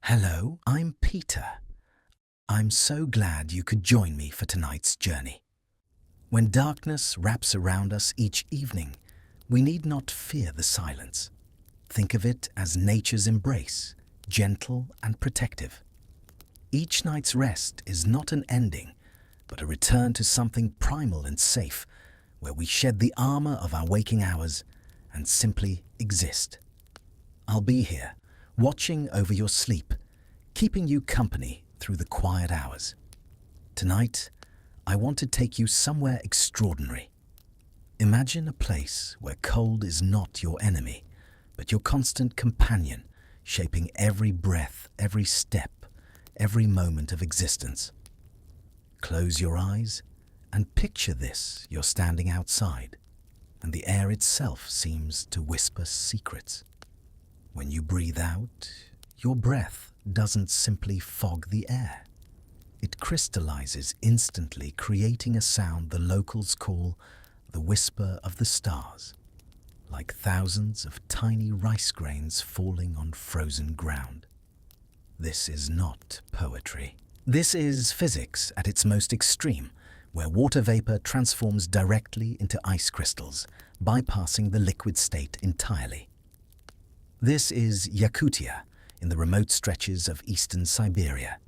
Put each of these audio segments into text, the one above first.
Hello, I'm Peter. I'm so glad you could join me for tonight's journey. When darkness wraps around us each evening, we need not fear the silence. Think of it as nature's embrace, gentle and protective. Each night's rest is not an ending, but a return to something primal and safe, where we shed the armor of our waking hours and simply exist. I'll be here, watching over your sleep, keeping you company through the quiet hours. Tonight, I want to take you somewhere extraordinary. Imagine a place where cold is not your enemy, but your constant companion, shaping every breath, every step, every moment of existence. Close your eyes and picture this: you're standing outside, and the air itself seems to whisper secrets. When you breathe out, your breath doesn't simply fog the air. It crystallizes instantly, creating a sound the locals call the whisper of the stars, like thousands of tiny rice grains falling on frozen ground. This is not poetry. This is physics at its most extreme, where water vapor transforms directly into ice crystals, bypassing the liquid state entirely. This is Yakutia, in the remote stretches of eastern Siberia.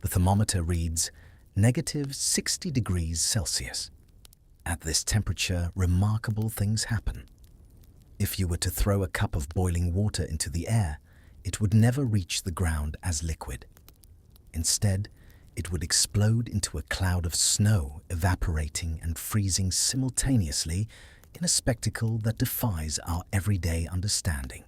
The thermometer reads -60 degrees Celsius. At this temperature, remarkable things happen. If you were to throw a cup of boiling water into the air, it would never reach the ground as liquid. Instead, it would explode into a cloud of snow, evaporating and freezing simultaneously in a spectacle that defies our everyday understanding.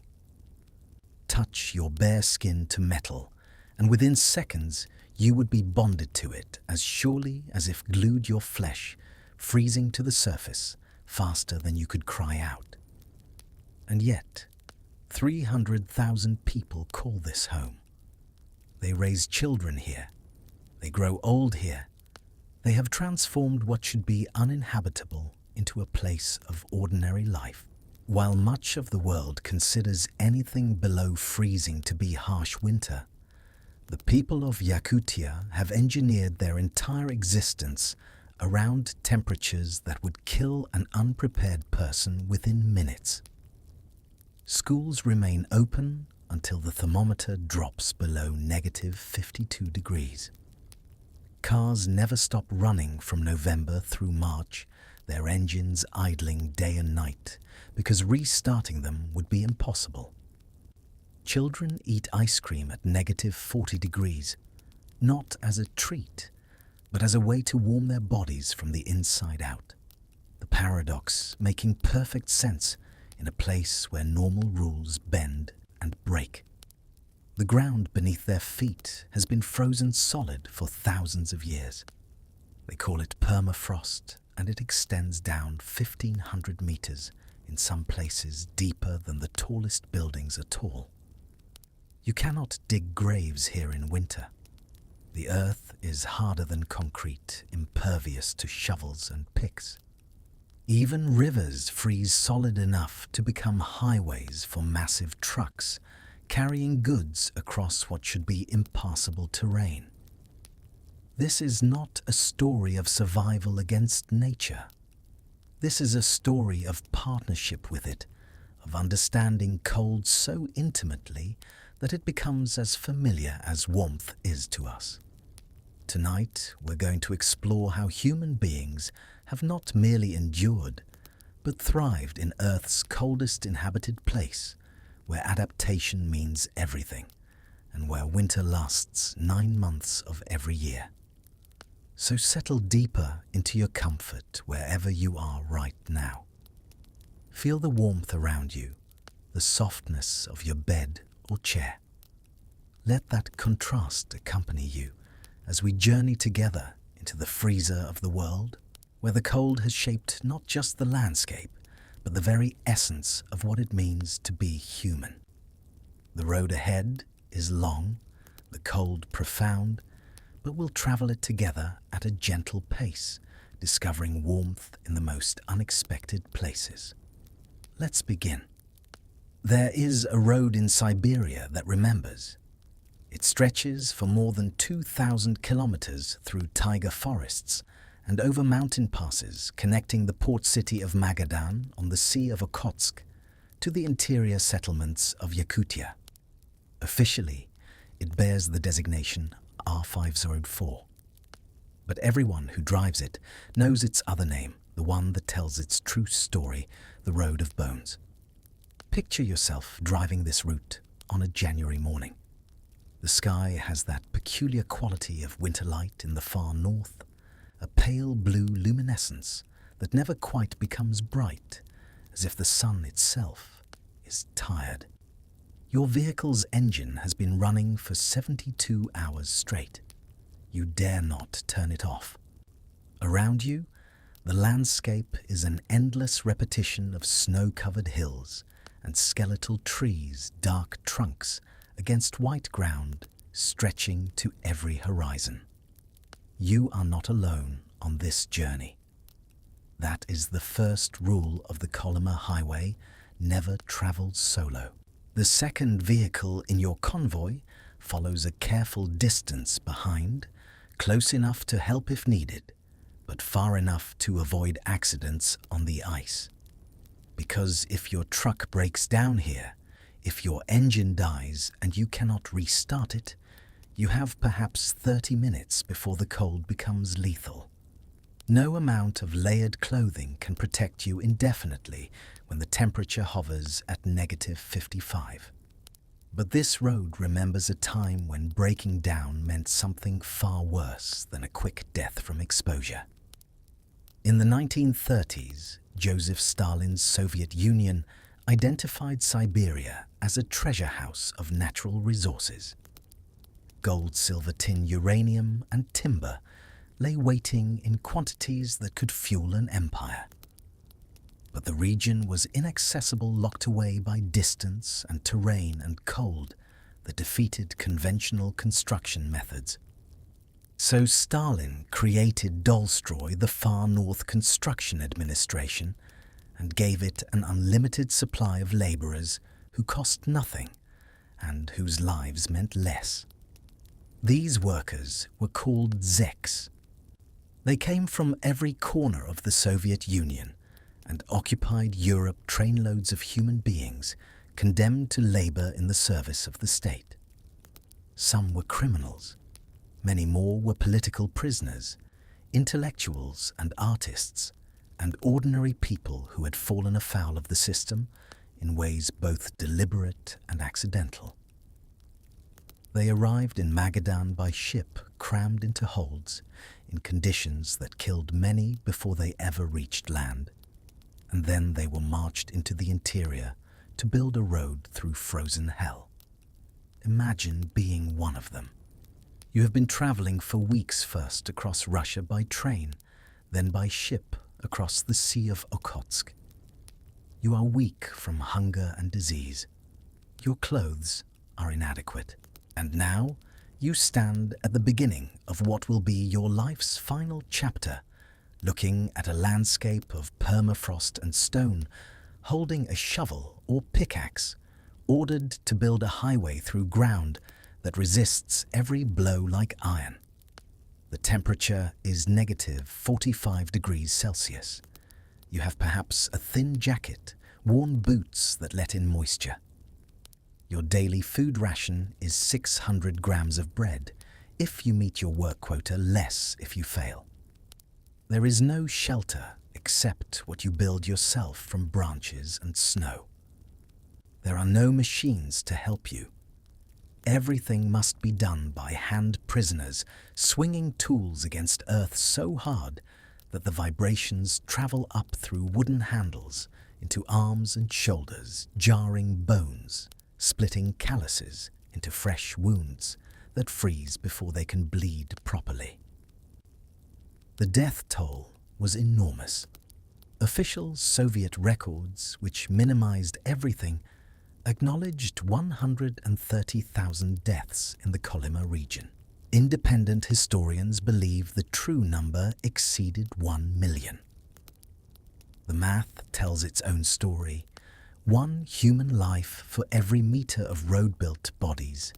Touch your bare skin to metal, and within seconds you would be bonded to it as surely as if glued your flesh, freezing to the surface faster than you could cry out. And yet, 300,000 people call this home. They raise children here. They grow old here. They have transformed what should be uninhabitable into a place of ordinary life. While much of the world considers anything below freezing to be harsh winter, the people of Yakutia have engineered their entire existence around temperatures that would kill an unprepared person within minutes. Schools remain open until the thermometer drops below -52 degrees. Cars never stop running from November through March, their engines idling day and night, because restarting them would be impossible. Children eat ice cream at -40 degrees, not as a treat, but as a way to warm their bodies from the inside out. The paradox making perfect sense in a place where normal rules bend and break. The ground beneath their feet has been frozen solid for thousands of years. They call it permafrost, and it extends down 1,500 meters, in some places deeper than the tallest buildings are tall. You cannot dig graves here in winter. The earth is harder than concrete, impervious to shovels and picks. Even rivers freeze solid enough to become highways for massive trucks, carrying goods across what should be impassable terrain. This is not a story of survival against nature. This is a story of partnership with it, of understanding cold so intimately that it becomes as familiar as warmth is to us. Tonight, we're going to explore how human beings have not merely endured, but thrived in Earth's coldest inhabited place, where adaptation means everything, and where winter lasts 9 months of every year. So settle deeper into your comfort wherever you are right now. Feel the warmth around you, the softness of your bed or chair. Let that contrast accompany you as we journey together into the freezer of the world, where the cold has shaped not just the landscape, but the very essence of what it means to be human. The road ahead is long, the cold profound, but we'll travel it together at a gentle pace, discovering warmth in the most unexpected places. Let's begin. There is a road in Siberia that remembers. It stretches for more than 2,000 kilometers through taiga forests and over mountain passes connecting the port city of Magadan on the Sea of Okhotsk to the interior settlements of Yakutia. Officially, it bears the designation R504. But everyone who drives it knows its other name, the one that tells its true story, the Road of Bones. Picture yourself driving this route on a January morning. The sky has that peculiar quality of winter light in the far north, a pale blue luminescence that never quite becomes bright, as if the sun itself is tired. Your vehicle's engine has been running for 72 hours straight. You dare not turn it off. Around you, the landscape is an endless repetition of snow-covered hills and skeletal trees, dark trunks against white ground stretching to every horizon. You are not alone on this journey. That is the first rule of the Kolyma Highway: never travel solo. The second vehicle in your convoy follows a careful distance behind, close enough to help if needed, but far enough to avoid accidents on the ice. Because if your truck breaks down here, if your engine dies and you cannot restart it, you have perhaps 30 minutes before the cold becomes lethal. No amount of layered clothing can protect you indefinitely when the temperature hovers at -55. But this road remembers a time when breaking down meant something far worse than a quick death from exposure. In the 1930s, Joseph Stalin's Soviet Union identified Siberia as a treasure house of natural resources. Gold, silver, tin, uranium, and timber lay waiting in quantities that could fuel an empire. But the region was inaccessible, locked away by distance and terrain and cold that defeated conventional construction methods. So Stalin created Dolstroy, the Far North Construction Administration, and gave it an unlimited supply of laborers who cost nothing and whose lives meant less. These workers were called zeks. They came from every corner of the Soviet Union and occupied Europe, trainloads of human beings condemned to labor in the service of the state. Some were criminals. Many more were political prisoners, intellectuals and artists, and ordinary people who had fallen afoul of the system in ways both deliberate and accidental. They arrived in Magadan by ship, crammed into holds, in conditions that killed many before they ever reached land. And then they were marched into the interior to build a road through frozen hell. Imagine being one of them. You have been traveling for weeks, first across Russia by train, then by ship across the Sea of Okhotsk. You are weak from hunger and disease. Your clothes are inadequate. And now you stand at the beginning of what will be your life's final chapter, looking at a landscape of permafrost and stone, holding a shovel or pickaxe, ordered to build a highway through ground that resists every blow like iron. The temperature is -45 degrees Celsius. You have perhaps a thin jacket, worn boots that let in moisture. Your daily food ration is 600 grams of bread, if you meet your work quota, less if you fail. There is no shelter except what you build yourself from branches and snow. There are no machines to help you. Everything must be done by hand prisoners, swinging tools against earth so hard that the vibrations travel up through wooden handles into arms and shoulders, jarring bones, splitting calluses into fresh wounds that freeze before they can bleed properly. The death toll was enormous. Official Soviet records, which minimized everything, acknowledged 130,000 deaths in the Kolyma region. Independent historians believe the true number exceeded 1 million. The math tells its own story. 1 human life for every meter of road-built bodies,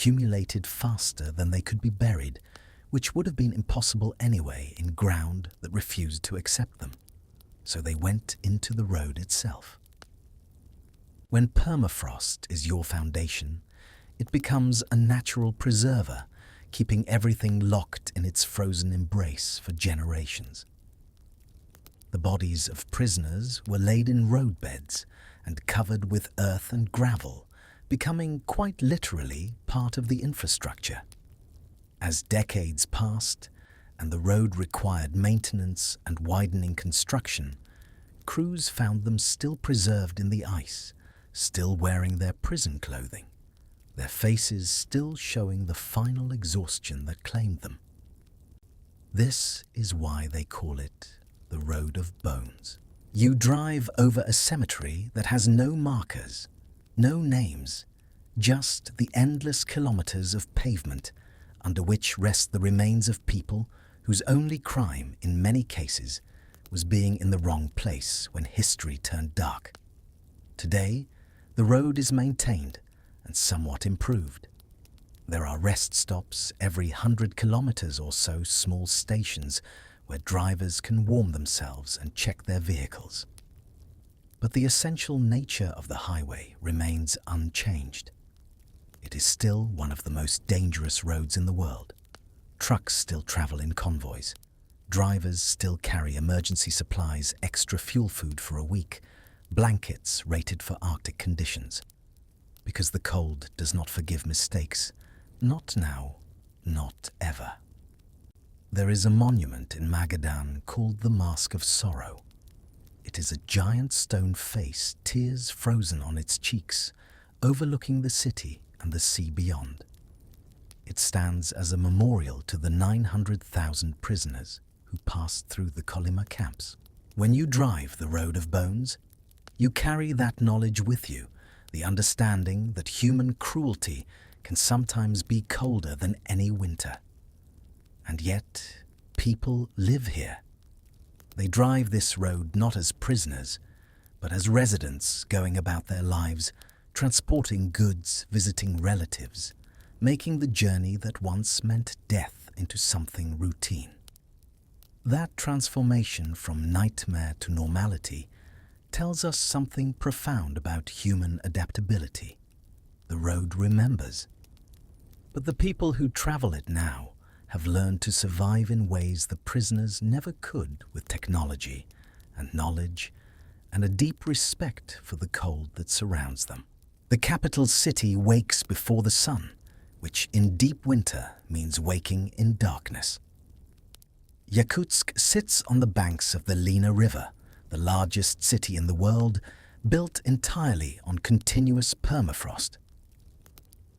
accumulated faster than they could be buried, which would have been impossible anyway in ground that refused to accept them. So they went into the road itself. When permafrost is your foundation, it becomes a natural preserver, keeping everything locked in its frozen embrace for generations. The bodies of prisoners were laid in roadbeds and covered with earth and gravel, becoming quite literally part of the infrastructure. As decades passed and the road required maintenance and widening construction, crews found them still preserved in the ice, still wearing their prison clothing, their faces still showing the final exhaustion that claimed them. This is why they call it the Road of Bones. You drive over a cemetery that has no markers, no names, just the endless kilometers of pavement under which rest the remains of people whose only crime, in many cases, was being in the wrong place when history turned dark. Today, the road is maintained and somewhat improved. There are rest stops every 100 kilometers or so, small stations where drivers can warm themselves and check their vehicles. But the essential nature of the highway remains unchanged. It is still one of the most dangerous roads in the world. Trucks still travel in convoys. Drivers still carry emergency supplies, extra fuel food for a week, blankets rated for Arctic conditions. Because the cold does not forgive mistakes. Not now, not ever. There is a monument in Magadan called the Mask of Sorrow. It is a giant stone face, tears frozen on its cheeks, overlooking the city and the sea beyond. It stands as a memorial to the 900,000 prisoners who passed through the Kolyma camps. When you drive the Road of Bones, you carry that knowledge with you, the understanding that human cruelty can sometimes be colder than any winter. And yet, people live here. They drive this road not as prisoners, but as residents going about their lives, transporting goods, visiting relatives, making the journey that once meant death into something routine. That transformation from nightmare to normality tells us something profound about human adaptability. The road remembers. But the people who travel it now have learned to survive in ways the prisoners never could, with technology and knowledge and a deep respect for the cold that surrounds them. The capital city wakes before the sun, which in deep winter means waking in darkness. Yakutsk sits on the banks of the Lena River, the largest city in the world, built entirely on continuous permafrost.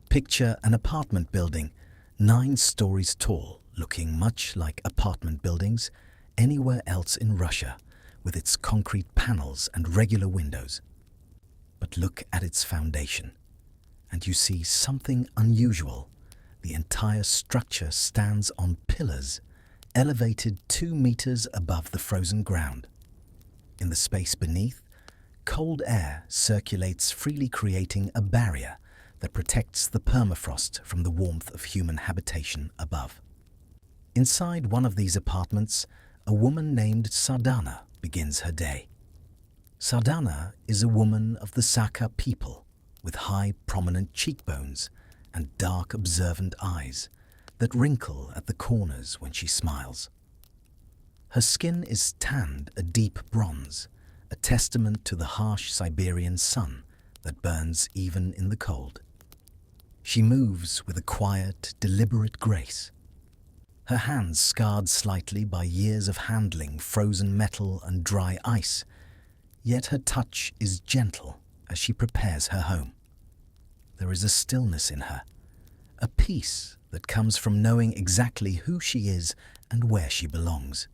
Picture an apartment building 9 stories tall, looking much like apartment buildings anywhere else in Russia, with its concrete panels and regular windows. But look at its foundation, and you see something unusual. The entire structure stands on pillars, elevated 2 meters above the frozen ground. In the space beneath, cold air circulates freely, creating a barrier that protects the permafrost from the warmth of human habitation above. Inside one of these apartments, a woman named Sardana begins her day. Sardana is a woman of the Saka people, with high, prominent cheekbones and dark, observant eyes that wrinkle at the corners when she smiles. Her skin is tanned a deep bronze, a testament to the harsh Siberian sun that burns even in the cold. She moves with a quiet, deliberate grace. Her hands scarred slightly by years of handling frozen metal and dry ice, yet her touch is gentle as she prepares her home. There is a stillness in her, a peace that comes from knowing exactly who she is and where she belongs.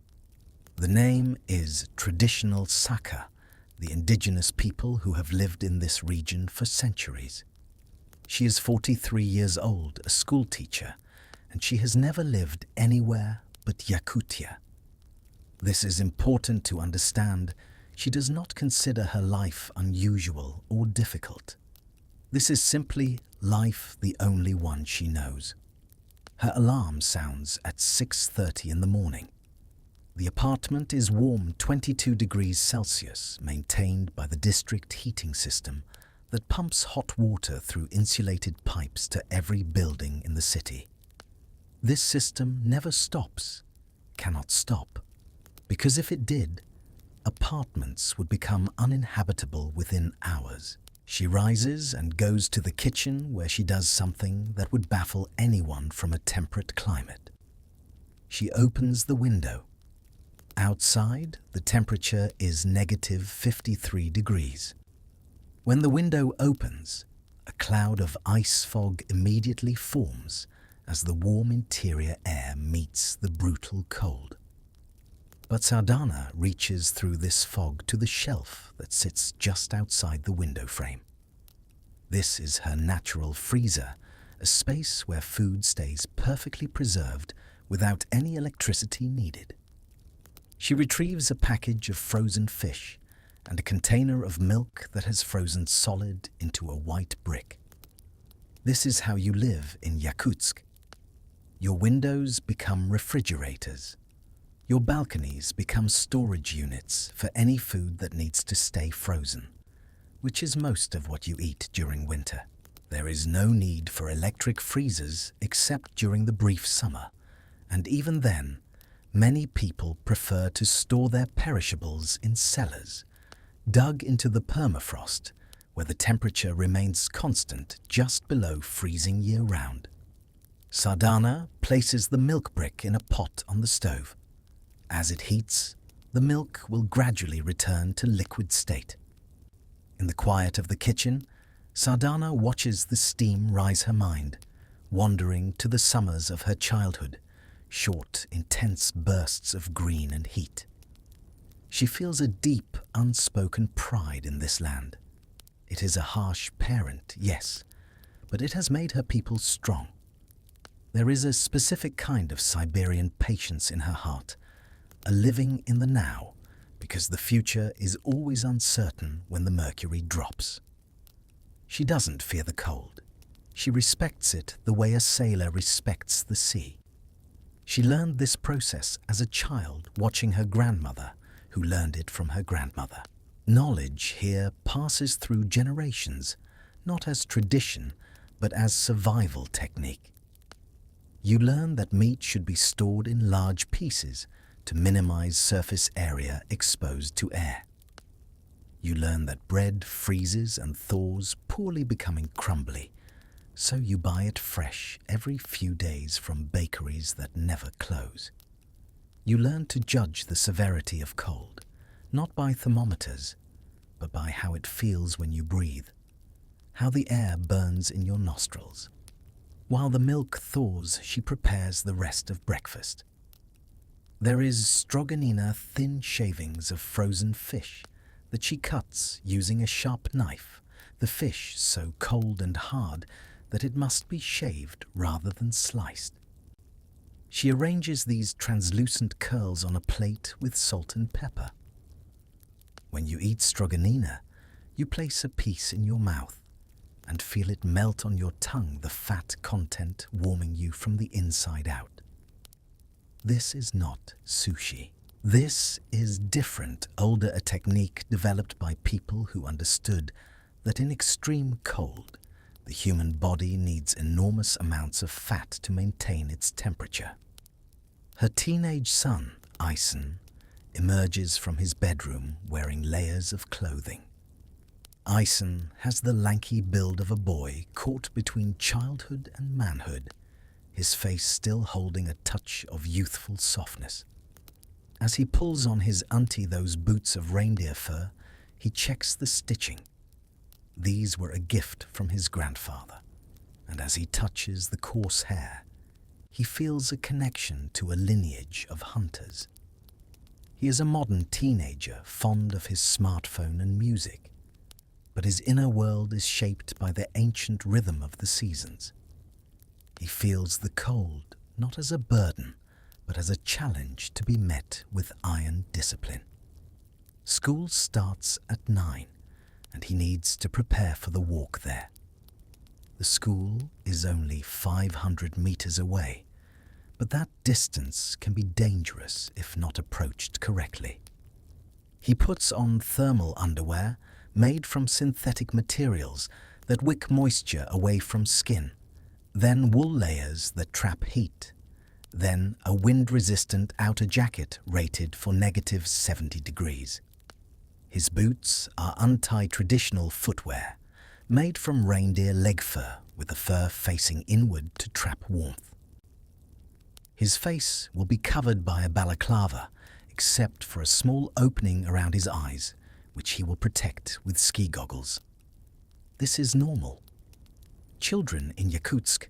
The name is traditional Saka, the indigenous people who have lived in this region for centuries. She is 43 years old, a school teacher, and she has never lived anywhere but Yakutia. This is important to understand. She does not consider her life unusual or difficult. This is simply life, the only one she knows. Her alarm sounds at 6:30 in the morning. The apartment is warm 22 degrees Celsius, maintained by the district heating system that pumps hot water through insulated pipes to every building in the city. This system never stops, cannot stop, because if it did, apartments would become uninhabitable within hours. She rises and goes to the kitchen where she does something that would baffle anyone from a temperate climate. She opens the window. Outside, the temperature is negative 53 degrees. When the window opens, a cloud of ice fog immediately forms as the warm interior air meets the brutal cold. But Sardana reaches through this fog to the shelf that sits just outside the window frame. This is her natural freezer, a space where food stays perfectly preserved without any electricity needed. She retrieves a package of frozen fish and a container of milk that has frozen solid into a white brick. This is how you live in Yakutsk. Your windows become refrigerators. Your balconies become storage units for any food that needs to stay frozen, which is most of what you eat during winter. There is no need for electric freezers except during the brief summer, and even then, many people prefer to store their perishables in cellars, dug into the permafrost, where the temperature remains constant just below freezing year-round. Sardana places the milk brick in a pot on the stove. As it heats, the milk will gradually return to liquid state. In the quiet of the kitchen, Sardana watches the steam rise her mind, wandering to the summers of her childhood, short, intense bursts of green and heat. She feels a deep, unspoken pride in this land. It is a harsh parent, yes, but it has made her people strong. There is a specific kind of Siberian patience in her heart, a living in the now, because the future is always uncertain when the mercury drops. She doesn't fear the cold. She respects it the way a sailor respects the sea. She learned this process as a child watching her grandmother, who learned it from her grandmother. Knowledge here passes through generations, not as tradition, but as survival technique. You learn that meat should be stored in large pieces to minimize surface area exposed to air. You learn that bread freezes and thaws, poorly becoming crumbly, so you buy it fresh every few days from bakeries that never close. You learn to judge the severity of cold, not by thermometers, but by how it feels when you breathe, how the air burns in your nostrils. While the milk thaws, she prepares the rest of breakfast. There is stroganina, thin shavings of frozen fish that she cuts using a sharp knife, the fish so cold and hard that it must be shaved rather than sliced. She arranges these translucent curls on a plate with salt and pepper. When you eat stroganina, you place a piece in your mouth and feel it melt on your tongue, the fat content warming you from the inside out. This is not sushi. This is different, older, a technique developed by people who understood that in extreme cold, the human body needs enormous amounts of fat to maintain its temperature. Her teenage son, Ison, emerges from his bedroom wearing layers of clothing. Ison has the lanky build of a boy caught between childhood and manhood, his face still holding a touch of youthful softness. As he pulls on his auntie those boots of reindeer fur, he checks the stitching. These were a gift from his grandfather, and as he touches the coarse hair, he feels a connection to a lineage of hunters. He is a modern teenager, fond of his smartphone and music, but his inner world is shaped by the ancient rhythm of the seasons. He feels the cold not as a burden, but as a challenge to be met with iron discipline. School starts at 9, and he needs to prepare for the walk there. The school is only 500 meters away, but that distance can be dangerous if not approached correctly. He puts on thermal underwear made from synthetic materials that wick moisture away from skin, then wool layers that trap heat, then a wind-resistant outer jacket rated for -70 degrees. His boots are untied traditional footwear, made from reindeer leg fur with the fur facing inward to trap warmth. His face will be covered by a balaclava, except for a small opening around his eyes, which he will protect with ski goggles. This is normal. Children in Yakutsk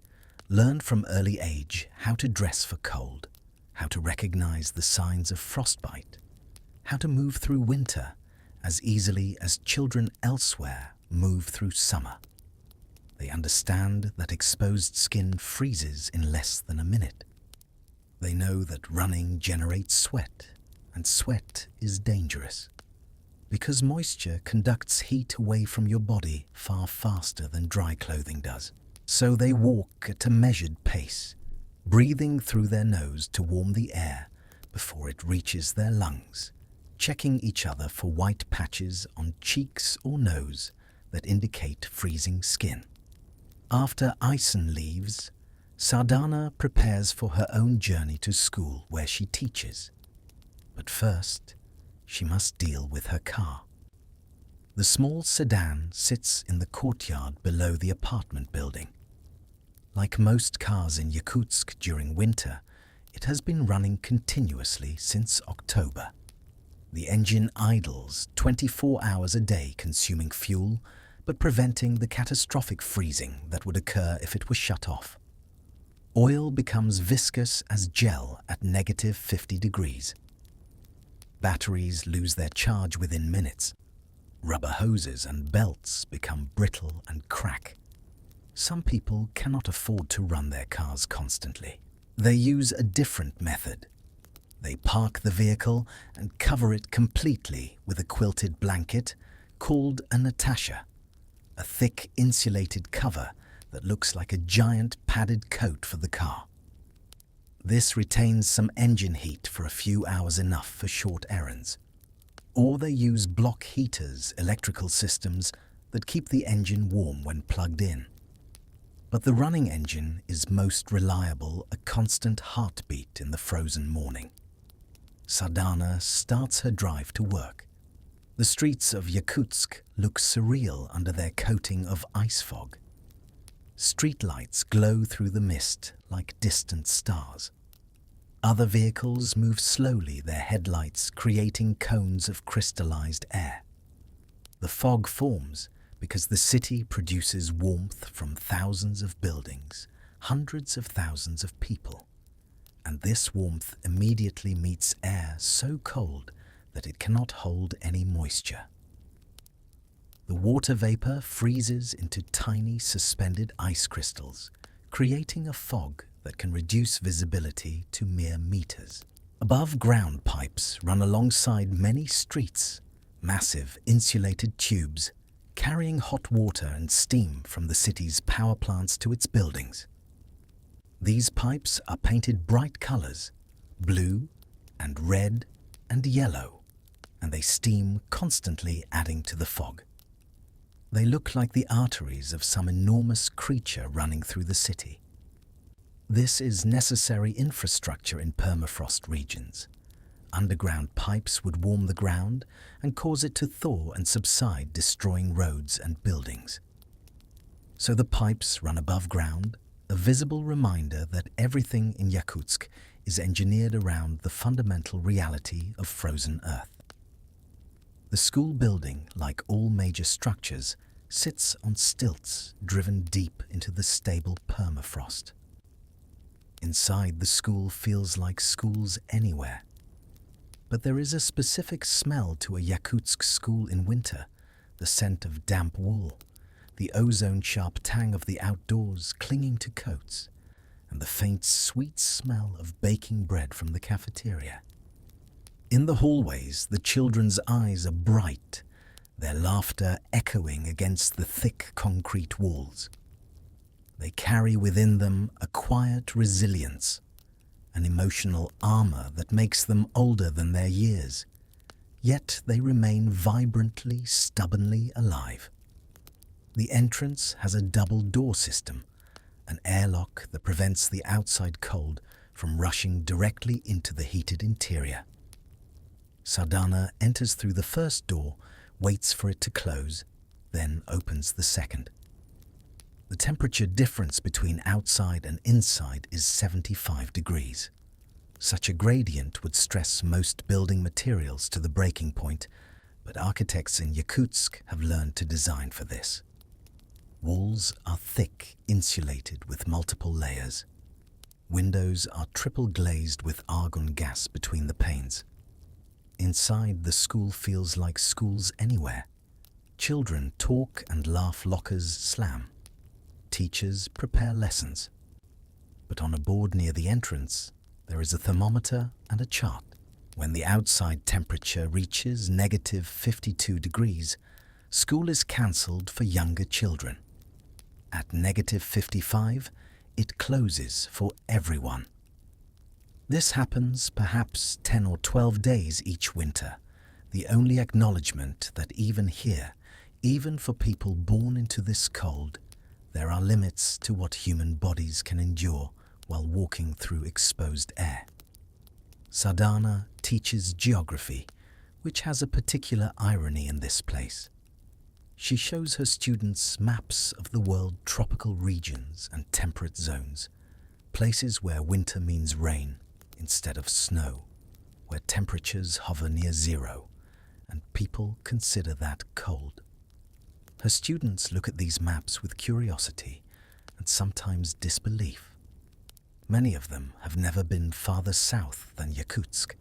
learn from early age how to dress for cold, how to recognize the signs of frostbite, how to move through winter as easily as children elsewhere move through summer. They understand that exposed skin freezes in less than a minute. They know that running generates sweat, and sweat is dangerous, because moisture conducts heat away from your body far faster than dry clothing does. So they walk at a measured pace, breathing through their nose to warm the air before it reaches their lungs, checking each other for white patches on cheeks or nose that indicate freezing skin. After Ison leaves, Sardana prepares for her own journey to school where she teaches. But first, she must deal with her car. The small sedan sits in the courtyard below the apartment building. Like most cars in Yakutsk during winter, it has been running continuously since October. The engine idles 24 hours a day, consuming fuel, but preventing the catastrophic freezing that would occur if it was shut off. Oil becomes viscous as gel at -50 degrees. Batteries lose their charge within minutes. Rubber hoses and belts become brittle and crack. Some people cannot afford to run their cars constantly. They use a different method. They park the vehicle and cover it completely with a quilted blanket called a natasha, a thick insulated cover that looks like a giant padded coat for the car. This retains some engine heat for a few hours, enough for short errands. Or they use block heaters, electrical systems that keep the engine warm when plugged in. But the running engine is most reliable, a constant heartbeat in the frozen morning. Sardana starts her drive to work. The streets of Yakutsk look surreal under their coating of ice fog. Streetlights glow through the mist like distant stars. Other vehicles move slowly, their headlights creating cones of crystallized air. The fog forms because the city produces warmth from thousands of buildings, hundreds of thousands of people. And this warmth immediately meets air so cold that it cannot hold any moisture. The water vapor freezes into tiny suspended ice crystals, creating a fog that can reduce visibility to mere meters. Above-ground pipes run alongside many streets, massive insulated tubes carrying hot water and steam from the city's power plants to its buildings. These pipes are painted bright colors, blue and red and yellow, and they steam constantly, adding to the fog. They look like the arteries of some enormous creature running through the city. This is necessary infrastructure in permafrost regions. Underground pipes would warm the ground and cause it to thaw and subside, destroying roads and buildings. So the pipes run above ground, a visible reminder that everything in Yakutsk is engineered around the fundamental reality of frozen earth. The school building, like all major structures, sits on stilts driven deep into the stable permafrost. Inside, the school feels like schools anywhere. But there is a specific smell to a Yakutsk school in winter, the scent of damp wool, the ozone-sharp tang of the outdoors clinging to coats, and the faint, sweet smell of baking bread from the cafeteria. In the hallways, the children's eyes are bright, their laughter echoing against the thick concrete walls. They carry within them a quiet resilience, an emotional armor that makes them older than their years, yet they remain vibrantly, stubbornly alive. The entrance has a double door system, an airlock that prevents the outside cold from rushing directly into the heated interior. Sadhana enters through the first door, waits for it to close, then opens the second. The temperature difference between outside and inside is 75 degrees. Such a gradient would stress most building materials to the breaking point, but architects in Yakutsk have learned to design for this. Walls are thick, insulated with multiple layers. Windows are triple glazed with argon gas between the panes. Inside, the school feels like schools anywhere. Children talk and laugh, lockers slam. Teachers prepare lessons. But on a board near the entrance, there is a thermometer and a chart. When the outside temperature reaches negative 52 degrees, school is cancelled for younger children. At negative 55, it closes for everyone. This happens perhaps 10 or 12 days each winter, the only acknowledgement that even here, even for people born into this cold, there are limits to what human bodies can endure while walking through exposed air. Sadhana teaches geography, which has a particular irony in this place. She shows her students maps of the world's tropical regions and temperate zones, places where winter means rain instead of snow, where temperatures hover near zero, and people consider that cold. Her students look at these maps with curiosity and sometimes disbelief. Many of them have never been farther south than Yakutsk.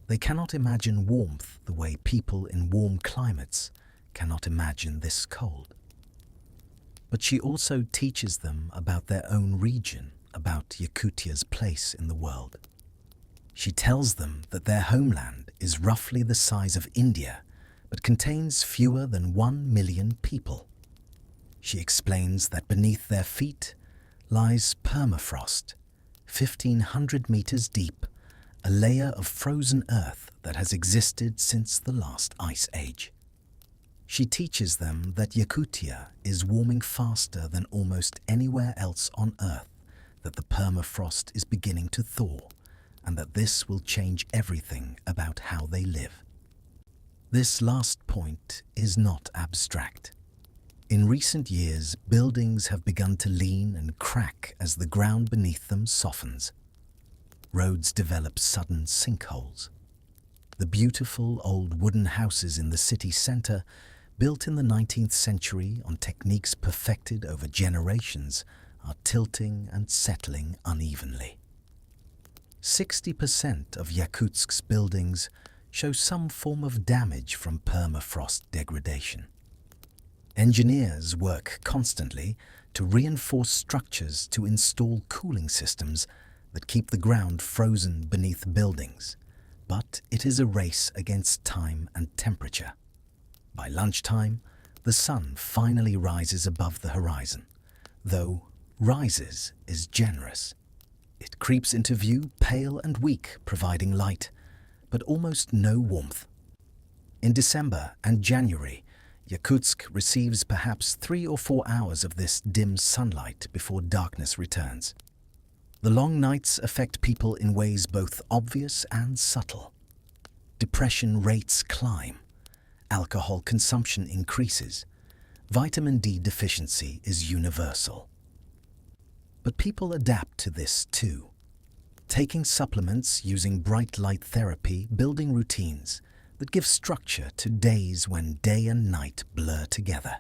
They cannot imagine warmth the way people in warm climates cannot imagine this cold. But she also teaches them about their own region, about Yakutia's place in the world. She tells them that their homeland is roughly the size of India, but contains fewer than 1 million people. She explains that beneath their feet lies permafrost, 1,500 meters deep, a layer of frozen earth that has existed since the last ice age. She teaches them that Yakutia is warming faster than almost anywhere else on Earth, that the permafrost is beginning to thaw, and that this will change everything about how they live. This last point is not abstract. In recent years, buildings have begun to lean and crack as the ground beneath them softens. Roads develop sudden sinkholes. The beautiful old wooden houses in the city center, built in the 19th century on techniques perfected over generations, are tilting and settling unevenly. 60% of Yakutsk's buildings show some form of damage from permafrost degradation. Engineers work constantly to reinforce structures to install cooling systems that keep the ground frozen beneath buildings, but it is a race against time and temperature. By lunchtime, the sun finally rises above the horizon, though rises is generous. It creeps into view pale and weak, providing light, but almost no warmth. In December and January, Yakutsk receives perhaps 3 or 4 hours of this dim sunlight before darkness returns. The long nights affect people in ways both obvious and subtle. Depression rates climb. Alcohol consumption increases. Vitamin D deficiency is universal. But people adapt to this too. Taking supplements, using bright light therapy, building routines that give structure to days when day and night blur together.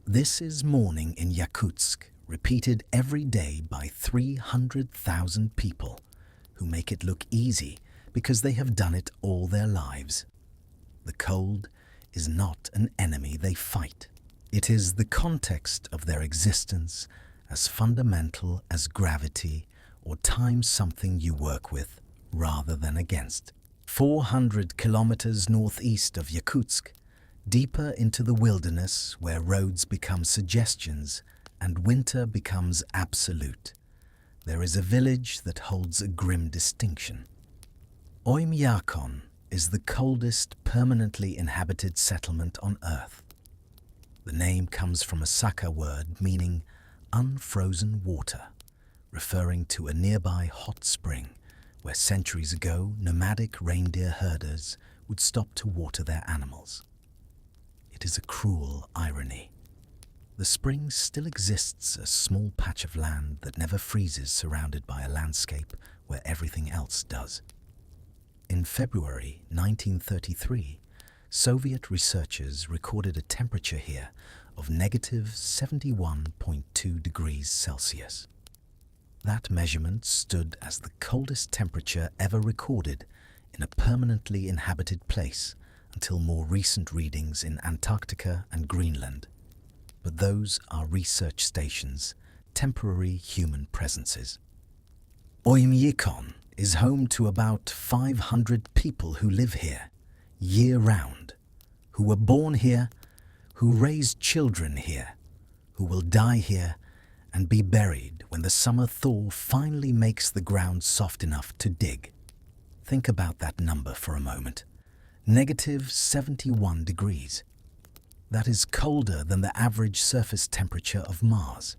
This is morning in Yakutsk, repeated every day by 300,000 people who make it look easy because they have done it all their lives. The cold is not an enemy they fight. It is the context of their existence, as fundamental as gravity or time, something you work with rather than against. 400 kilometers northeast of Yakutsk, deeper into the wilderness where roads become suggestions and winter becomes absolute, there is a village that holds a grim distinction. Oymyakon is the coldest permanently inhabited settlement on Earth. The name comes from a Saka word meaning unfrozen water, referring to a nearby hot spring where centuries ago nomadic reindeer herders would stop to water their animals. It is a cruel irony. The spring still exists, a small patch of land that never freezes, surrounded by a landscape where everything else does. In February 1933, Soviet researchers recorded a temperature here of negative 71.2 degrees Celsius. That measurement stood as the coldest temperature ever recorded in a permanently inhabited place until more recent readings in Antarctica and Greenland. But those are research stations, temporary human presences. Oymyakon is home to about 500 people who live here, year-round, who were born here, who raised children here, who will die here and be buried when the summer thaw finally makes the ground soft enough to dig. Think about that number for a moment. Negative 71 degrees. That is colder than the average surface temperature of Mars.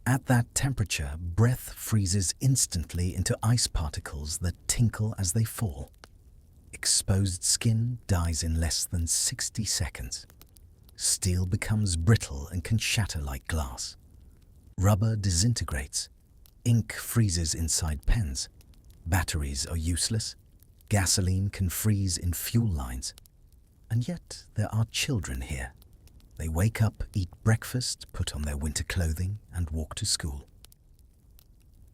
At that temperature, breath freezes instantly into ice particles that tinkle as they fall. Exposed skin dies in less than 60 seconds. Steel becomes brittle and can shatter like glass. Rubber disintegrates. Ink freezes inside pens. Batteries are useless. Gasoline can freeze in fuel lines. And yet there are children here. They wake up, eat breakfast, put on their winter clothing, and walk to school.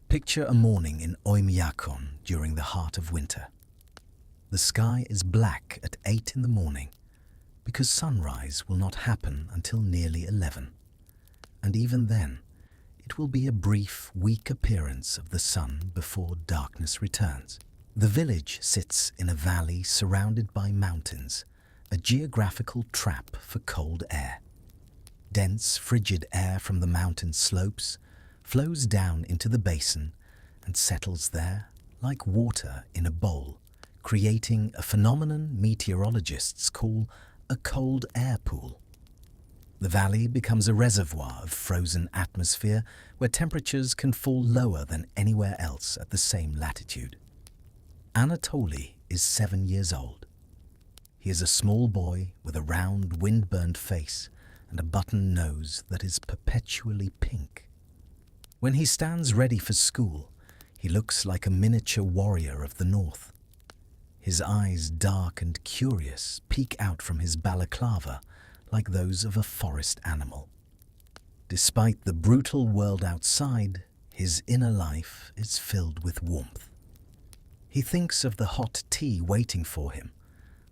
Picture a morning in Oymyakon during the heart of winter. The sky is black at 8 in the morning because sunrise will not happen until nearly 11. And even then, it will be a brief, weak appearance of the sun before darkness returns. The village sits in a valley surrounded by mountains, a geographical trap for cold air. Dense, frigid air from the mountain slopes flows down into the basin and settles there like water in a bowl, creating a phenomenon meteorologists call a cold air pool. The valley becomes a reservoir of frozen atmosphere where temperatures can fall lower than anywhere else at the same latitude. Anatoly is 7 years old. He is a small boy with a round, wind-burned face and a button nose that is perpetually pink. When he stands ready for school, he looks like a miniature warrior of the north. His eyes, dark and curious, peek out from his balaclava like those of a forest animal. Despite the brutal world outside, his inner life is filled with warmth. He thinks of the hot tea waiting for him,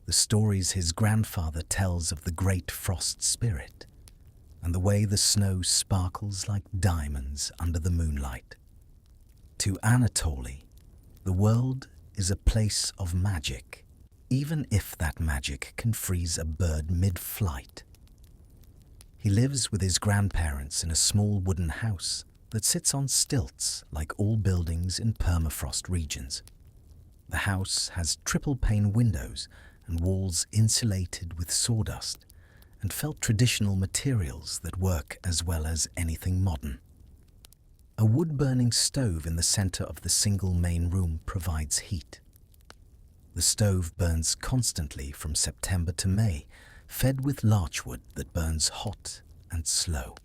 the stories his grandfather tells of the great frost spirit, and the way the snow sparkles like diamonds under the moonlight. To Anatoly, the world is a place of magic, even if that magic can freeze a bird mid-flight. He lives with his grandparents in a small wooden house that sits on stilts like all buildings in permafrost regions. The house has triple-pane windows and walls insulated with sawdust and felt traditional materials that work as well as anything modern. A wood-burning stove in the center of the single main room provides heat. The stove burns constantly from September to May, fed with larchwood that burns hot and slow.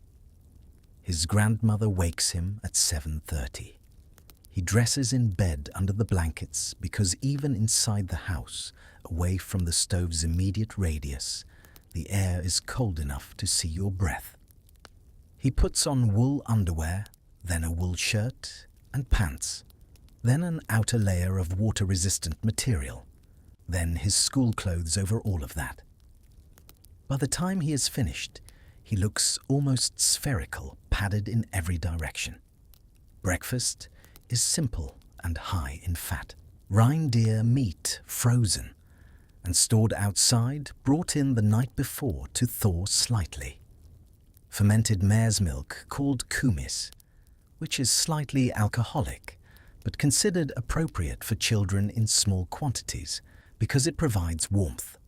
His grandmother wakes him at 7:30. He dresses in bed under the blankets because even inside the house, away from the stove's immediate radius, the air is cold enough to see your breath. He puts on wool underwear, then a wool shirt and pants, then an outer layer of water-resistant material, then his school clothes over all of that. By the time he is finished, he looks almost spherical, padded in every direction. Breakfast is simple and high in fat. Reindeer meat frozen and stored outside, brought in the night before to thaw slightly. fermented mare's milk called kumis, which is slightly alcoholic, but considered appropriate for children in small quantities because it provides warmth.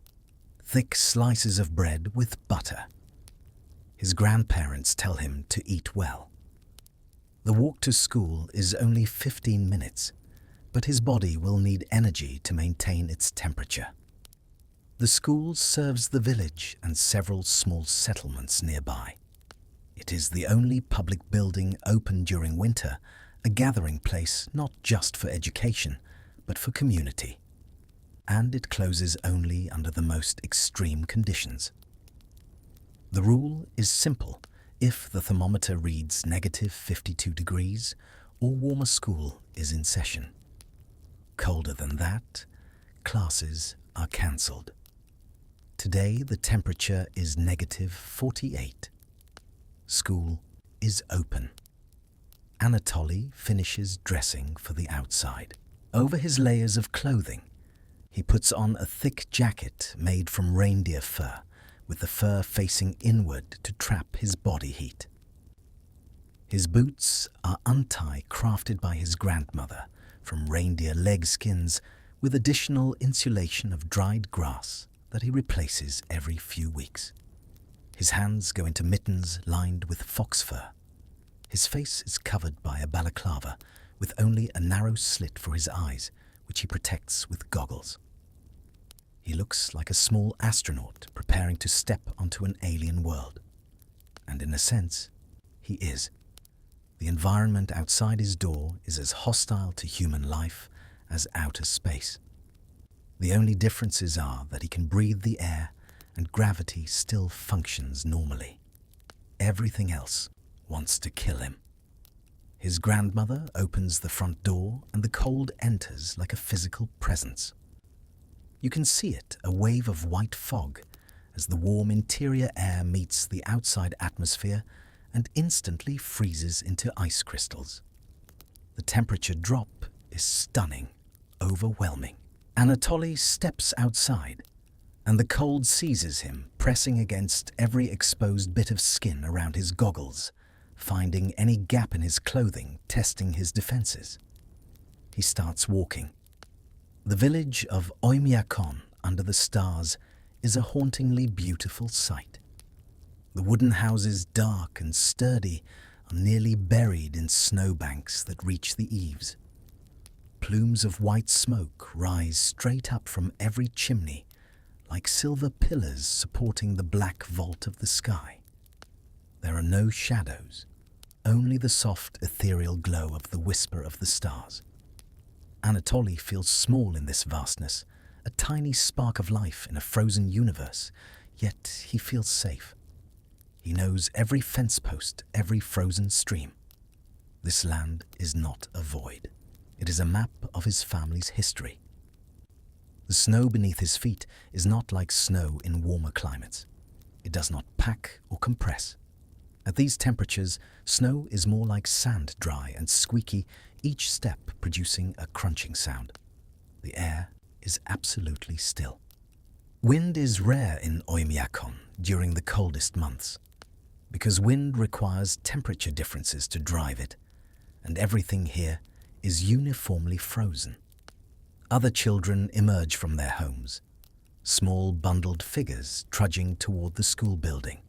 Thick slices of bread with butter. His grandparents tell him to eat well. The walk to school is only 15 minutes, but his body will need energy to maintain its temperature. The school serves the village and several small settlements nearby. It is the only public building open during winter, a gathering place not just for education, but for community. And it closes only under the most extreme conditions. The rule is simple. If the thermometer reads -52 degrees, all warmer school is in session. Colder than that, classes are cancelled. Today the temperature is -48. School is open. Anatoly finishes dressing for the outside. Over his layers of clothing, he puts on a thick jacket made from reindeer fur, with the fur facing inward to trap his body heat. His boots are untie crafted by his grandmother from reindeer leg skins with additional insulation of dried grass that he replaces every few weeks. His hands go into mittens lined with fox fur. His face is covered by a balaclava with only a narrow slit for his eyes, which he protects with goggles. He looks like a small astronaut preparing to step onto an alien world. And in a sense, he is. The environment outside his door is as hostile to human life as outer space. The only differences are that he can breathe the air and gravity still functions normally. Everything else wants to kill him. His grandmother opens the front door and the cold enters like a physical presence. You can see it, a wave of white fog, as the warm interior air meets the outside atmosphere and instantly freezes into ice crystals. The temperature drop is stunning, overwhelming. Anatoly steps outside, and the cold seizes him, pressing against every exposed bit of skin around his goggles, finding any gap in his clothing, testing his defenses. He starts walking. The village of Oymyakon, under the stars, is a hauntingly beautiful sight. The wooden houses, dark and sturdy, are nearly buried in snowbanks that reach the eaves. Plumes of white smoke rise straight up from every chimney, like silver pillars supporting the black vault of the sky. There are no shadows, only the soft, ethereal glow of the whisper of the stars. Anatoly feels small in this vastness, a tiny spark of life in a frozen universe, yet he feels safe. He knows every fence post, every frozen stream. This land is not a void. It is a map of his family's history. The snow beneath his feet is not like snow in warmer climates. It does not pack or compress. At these temperatures, snow is more like sand, dry and squeaky, each step producing a crunching sound. The air is absolutely still. Wind is rare in Oymyakon during the coldest months, because wind requires temperature differences to drive it, and everything here is uniformly frozen. Other children emerge from their homes, small bundled figures trudging toward the school building.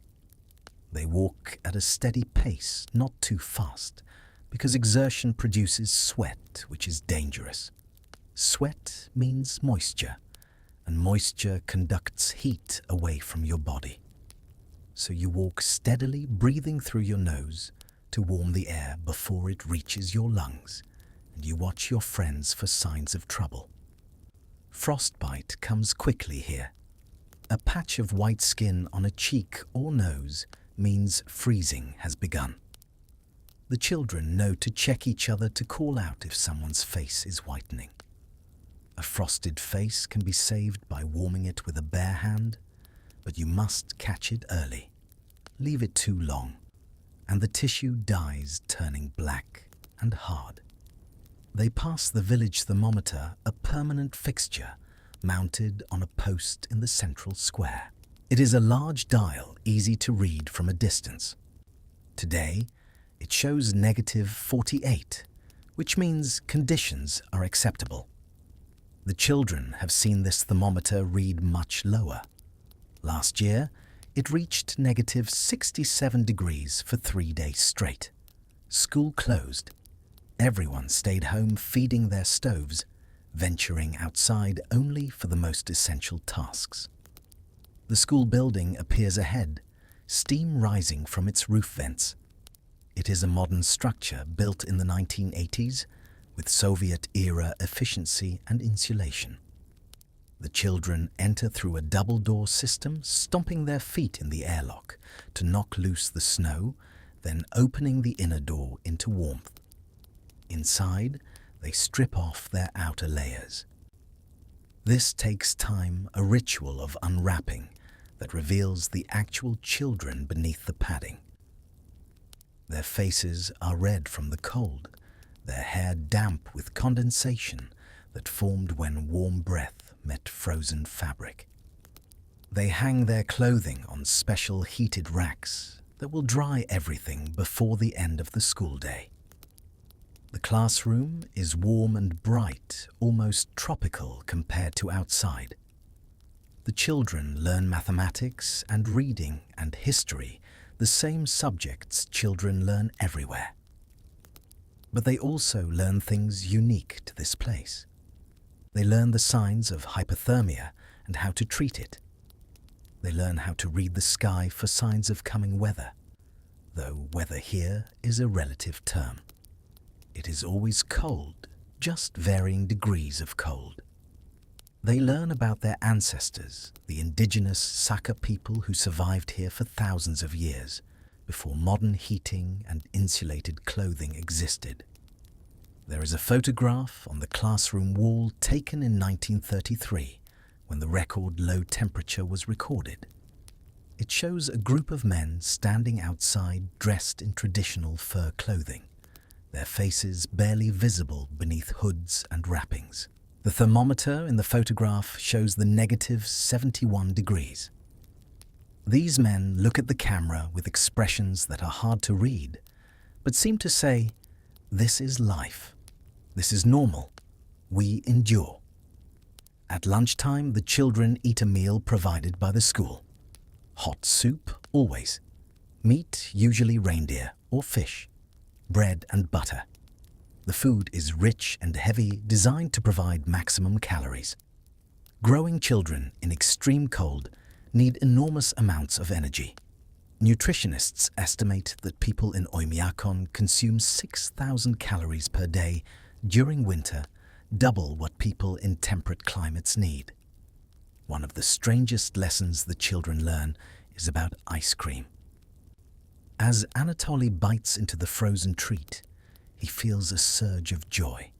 They walk at a steady pace, not too fast, because exertion produces sweat, which is dangerous. Sweat means moisture, and moisture conducts heat away from your body. So you walk steadily, breathing through your nose to warm the air before it reaches your lungs, and you watch your friends for signs of trouble. Frostbite comes quickly here. A patch of white skin on a cheek or nose means freezing has begun. The children know to check each other to call out if someone's face is whitening. A frosted face can be saved by warming it with a bare hand, but you must catch it early. Leave it too long, and the tissue dies, turning black and hard. They pass the village thermometer, a permanent fixture mounted on a post in the central square. It is a large dial, easy to read from a distance. Today, it shows -48, which means conditions are acceptable. The children have seen this thermometer read much lower. Last year, it reached -67 degrees for 3 days straight. School closed. Everyone stayed home feeding their stoves, venturing outside only for the most essential tasks. The school building appears ahead, steam rising from its roof vents. It is a modern structure built in the 1980s with Soviet-era efficiency and insulation. The children enter through a double-door system, stomping their feet in the airlock to knock loose the snow, then opening the inner door into warmth. Inside, they strip off their outer layers. This takes time, a ritual of unwrapping that reveals the actual children beneath the padding. Their faces are red from the cold, their hair damp with condensation that formed when warm breath met frozen fabric. They hang their clothing on special heated racks that will dry everything before the end of the school day. The classroom is warm and bright, almost tropical compared to outside. The children learn mathematics and reading and history, the same subjects children learn everywhere. But they also learn things unique to this place. They learn the signs of hypothermia and how to treat it. They learn how to read the sky for signs of coming weather, though weather here is a relative term. It is always cold, just varying degrees of cold. They learn about their ancestors, the indigenous Saka people who survived here for thousands of years, before modern heating and insulated clothing existed. There is a photograph on the classroom wall taken in 1933, when the record low temperature was recorded. It shows a group of men standing outside dressed in traditional fur clothing, their faces barely visible beneath hoods and wrappings. The thermometer in the photograph shows the -71 degrees. These men look at the camera with expressions that are hard to read, but seem to say, "This is life. This is normal. We endure." At lunchtime, the children eat a meal provided by the school. Hot soup, always. Meat, usually reindeer or fish. Bread and butter. The food is rich and heavy, designed to provide maximum calories. Growing children in extreme cold need enormous amounts of energy. Nutritionists estimate that people in Oymyakon consume 6,000 calories per day during winter, double what people in temperate climates need. One of the strangest lessons the children learn is about ice cream. As Anatoly bites into the frozen treat, he feels a surge of joy.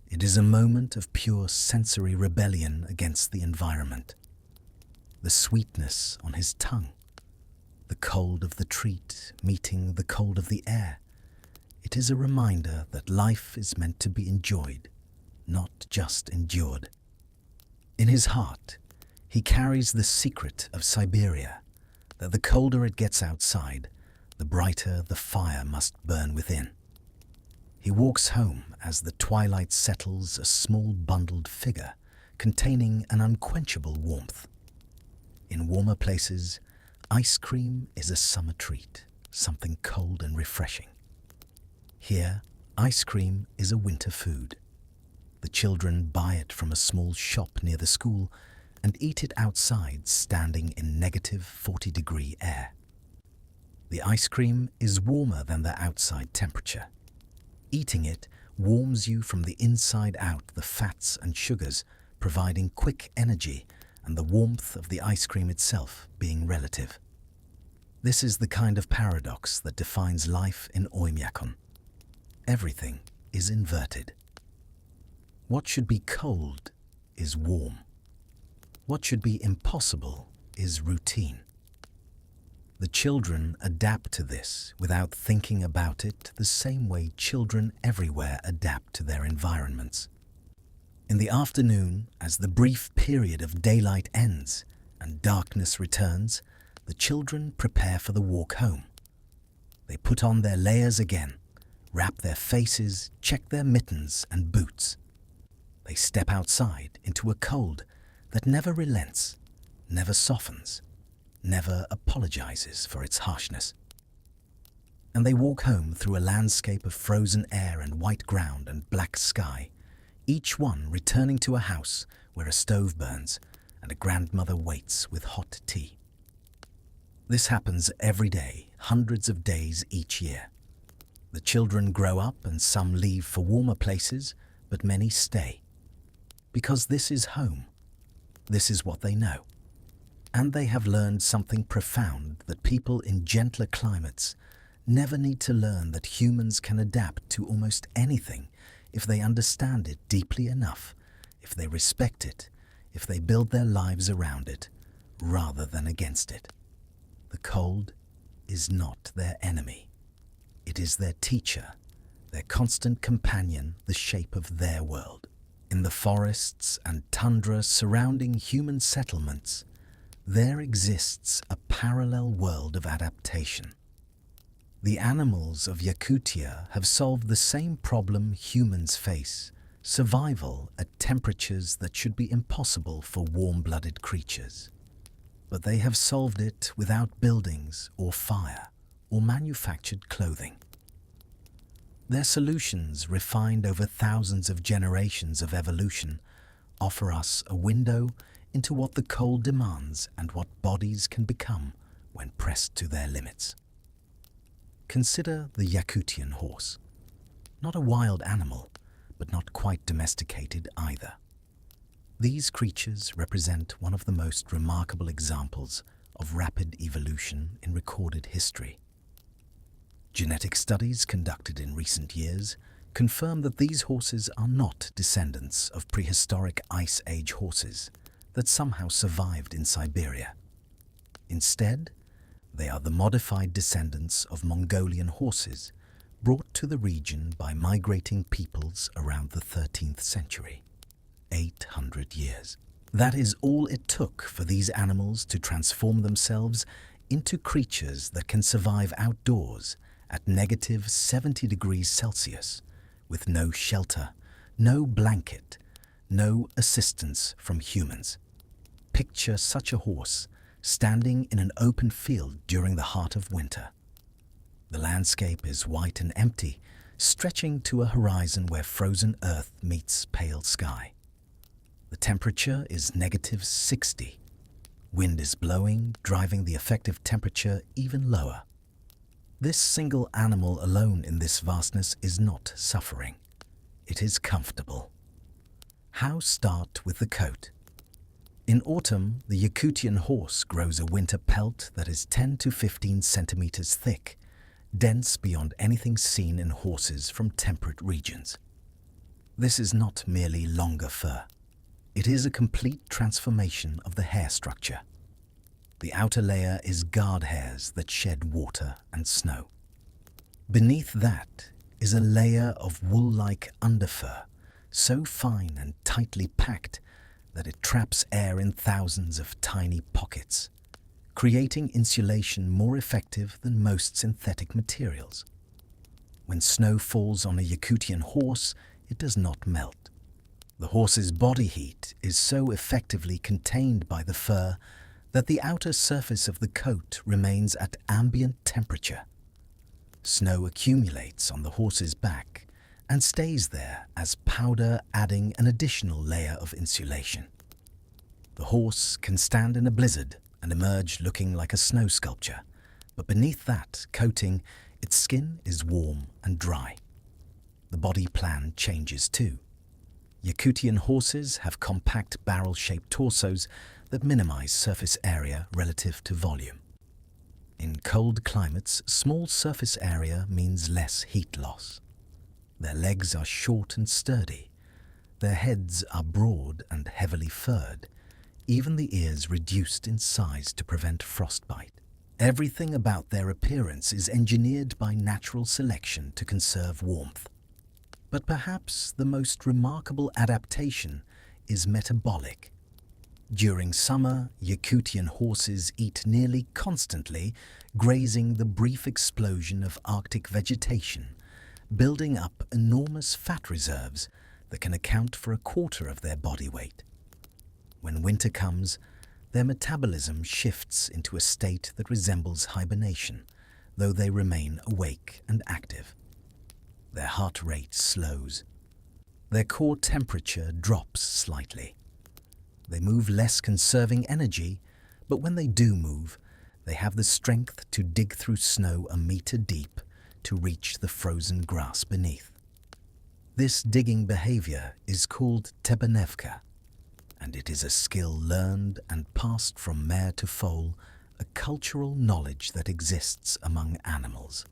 It is a moment of pure sensory rebellion against the environment. The sweetness on his tongue, the cold of the treat meeting the cold of the air. It is a reminder that life is meant to be enjoyed, not just endured. In his heart, he carries the secret of Siberia, that the colder it gets outside, the brighter the fire must burn within. He walks home as the twilight settles, a small bundled figure containing an unquenchable warmth. In warmer places, ice cream is a summer treat, something cold and refreshing. Here, ice cream is a winter food. The children buy it from a small shop near the school and eat it outside, standing in -40-degree air. The ice cream is warmer than the outside temperature. Eating it warms you from the inside out, the fats and sugars providing quick energy and the warmth of the ice cream itself being relative. This is the kind of paradox that defines life in Oymyakon. Everything is inverted. What should be cold is warm. What should be impossible is routine. The children adapt to this without thinking about it, the same way children everywhere adapt to their environments. In the afternoon, as the brief period of daylight ends and darkness returns, the children prepare for the walk home. They put on their layers again, wrap their faces, check their mittens and boots. They step outside into a cold that never relents, never softens, never apologizes for its harshness. And they walk home through a landscape of frozen air and white ground and black sky, each one returning to a house where a stove burns and a grandmother waits with hot tea. This happens every day, hundreds of days each year. The children grow up and some leave for warmer places, but many stay. Because this is home. This is what they know. And they have learned something profound that people in gentler climates never need to learn, that humans can adapt to almost anything if they understand it deeply enough, if they respect it, if they build their lives around it, rather than against it. The cold is not their enemy. It is their teacher, their constant companion, the shape of their world. In the forests and tundra surrounding human settlements, there exists a parallel world of adaptation. The animals of Yakutia have solved the same problem humans face: survival at temperatures that should be impossible for warm-blooded creatures. But they have solved it without buildings or fire or manufactured clothing. Their solutions, refined over thousands of generations of evolution, offer us a window into what the cold demands and what bodies can become when pressed to their limits. Consider the Yakutian horse. Not a wild animal, but not quite domesticated either. These creatures represent one of the most remarkable examples of rapid evolution in recorded history. Genetic studies conducted in recent years confirm that these horses are not descendants of prehistoric Ice Age horses that somehow survived in Siberia. Instead, they are the modified descendants of Mongolian horses brought to the region by migrating peoples around the 13th century. 800 years. That is all it took for these animals to transform themselves into creatures that can survive outdoors at negative 70 degrees Celsius with no shelter, no blanket, no assistance from humans. Picture such a horse standing in an open field during the heart of winter. The landscape is white and empty, stretching to a horizon where frozen earth meets pale sky. The temperature is negative 60. Wind is blowing, driving the effective temperature even lower. This single animal alone in this vastness is not suffering. It is comfortable. How start with the coat? In autumn, the Yakutian horse grows a winter pelt that is 10 to 15 centimeters thick, dense beyond anything seen in horses from temperate regions. This is not merely longer fur. It is a complete transformation of the hair structure. The outer layer is guard hairs that shed water and snow. Beneath that is a layer of wool-like underfur, so fine and tightly packed that it traps air in thousands of tiny pockets, creating insulation more effective than most synthetic materials. When snow falls on a Yakutian horse, it does not melt. The horse's body heat is so effectively contained by the fur that the outer surface of the coat remains at ambient temperature. Snow accumulates on the horse's back and stays there as powder, adding an additional layer of insulation. The horse can stand in a blizzard and emerge looking like a snow sculpture, but beneath that coating, its skin is warm and dry. The body plan changes too. Yakutian horses have compact barrel-shaped torsos that minimize surface area relative to volume. In cold climates, small surface area means less heat loss. Their legs are short and sturdy. Their heads are broad and heavily furred, even the ears reduced in size to prevent frostbite. Everything about their appearance is engineered by natural selection to conserve warmth. But perhaps the most remarkable adaptation is metabolic. During summer, Yakutian horses eat nearly constantly, grazing the brief explosion of Arctic vegetation, building up enormous fat reserves that can account for a quarter of their body weight. When winter comes, their metabolism shifts into a state that resembles hibernation, though they remain awake and active. Their heart rate slows. Their core temperature drops slightly. They move less, conserving energy, but when they do move, they have the strength to dig through snow a meter deep to reach the frozen grass beneath. This digging behavior is called tebenevka, and it is a skill learned and passed from mare to foal, a cultural knowledge that exists among animals.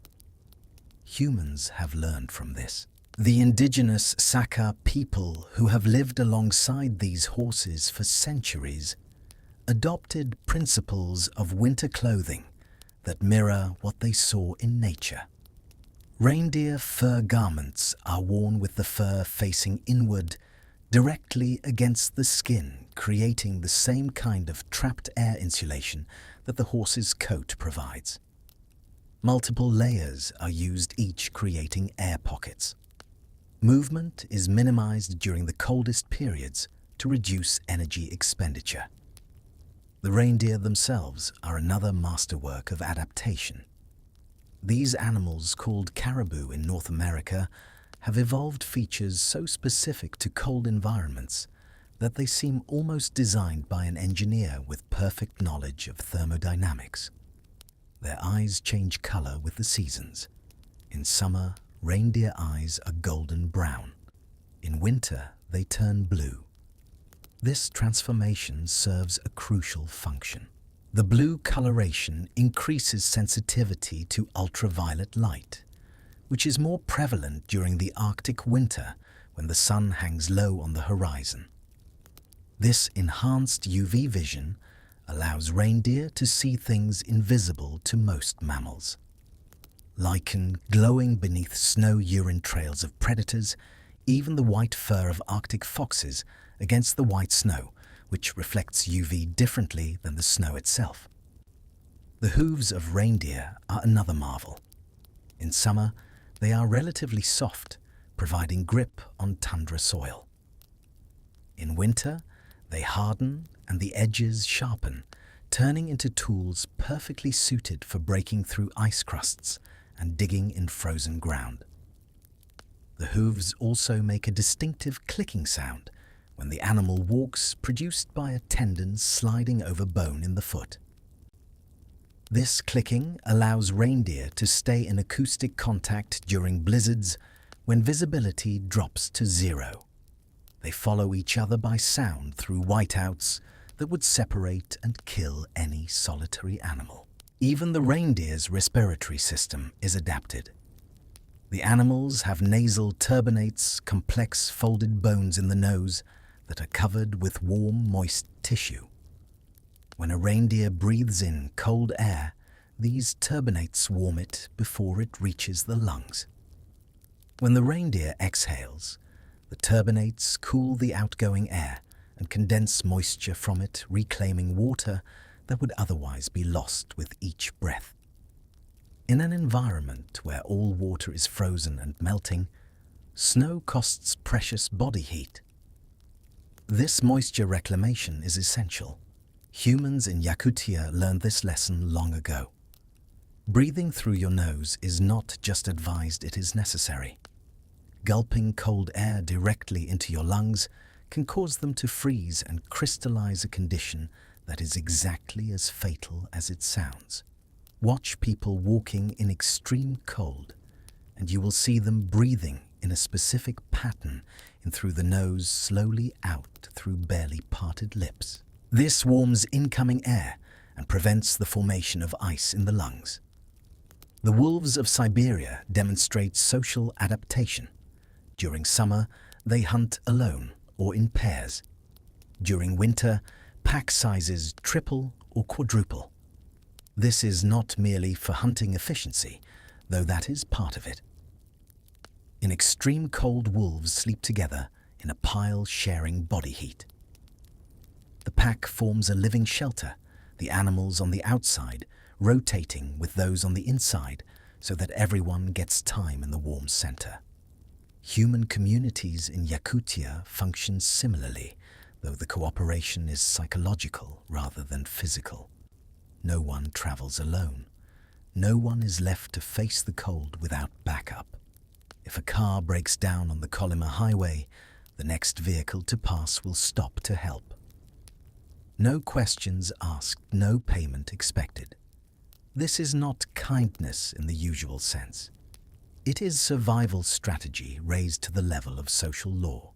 Humans have learned from this. The indigenous Saka people who have lived alongside these horses for centuries adopted principles of winter clothing that mirror what they saw in nature. Reindeer fur garments are worn with the fur facing inward, directly against the skin, creating the same kind of trapped air insulation that the horse's coat provides. Multiple layers are used, each creating air pockets. Movement is minimized during the coldest periods to reduce energy expenditure. The reindeer themselves are another masterwork of adaptation. These animals, called caribou in North America, have evolved features so specific to cold environments that they seem almost designed by an engineer with perfect knowledge of thermodynamics. Their eyes change color with the seasons. In summer, reindeer eyes are golden brown. In winter, they turn blue. This transformation serves a crucial function. The blue coloration increases sensitivity to ultraviolet light, which is more prevalent during the Arctic winter when the sun hangs low on the horizon. This enhanced UV vision allows reindeer to see things invisible to most mammals. Lichen glowing beneath snow urine trails of predators, even the white fur of Arctic foxes against the white snow, which reflects UV differently than the snow itself. The hooves of reindeer are another marvel. In summer, they are relatively soft, providing grip on tundra soil. In winter, they harden and the edges sharpen, turning into tools perfectly suited for breaking through ice crusts and digging in frozen ground. The hooves also make a distinctive clicking sound when the animal walks, produced by a tendon sliding over bone in the foot. This clicking allows reindeer to stay in acoustic contact during blizzards when visibility drops to zero. They follow each other by sound through whiteouts that would separate and kill any solitary animal. Even the reindeer's respiratory system is adapted. The animals have nasal turbinates, complex folded bones in the nose that are covered with warm, moist tissue. When a reindeer breathes in cold air, these turbinates warm it before it reaches the lungs. When the reindeer exhales, the turbinates cool the outgoing air and condense moisture from it, reclaiming water that would otherwise be lost with each breath. In an environment where all water is frozen and melting, snow costs precious body heat. This moisture reclamation is essential. Humans in Yakutia learned this lesson long ago. Breathing through your nose is not just advised, it is necessary. Gulping cold air directly into your lungs can cause them to freeze and crystallize, a condition that is exactly as fatal as it sounds. Watch people walking in extreme cold, and you will see them breathing in a specific pattern in through the nose, slowly out through barely parted lips. This warms incoming air and prevents the formation of ice in the lungs. The wolves of Siberia demonstrate social adaptation. During summer, they hunt alone or in pairs. During winter, pack sizes triple or quadruple. This is not merely for hunting efficiency, though that is part of it. In extreme cold, wolves sleep together in a pile, sharing body heat. The pack forms a living shelter, the animals on the outside rotating with those on the inside so that everyone gets time in the warm center. Human communities in Yakutia function similarly, though the cooperation is psychological rather than physical. No one travels alone. No one is left to face the cold without backup. If a car breaks down on the Kolyma highway, the next vehicle to pass will stop to help. No questions asked, no payment expected. This is not kindness in the usual sense. It is survival strategy raised to the level of social law.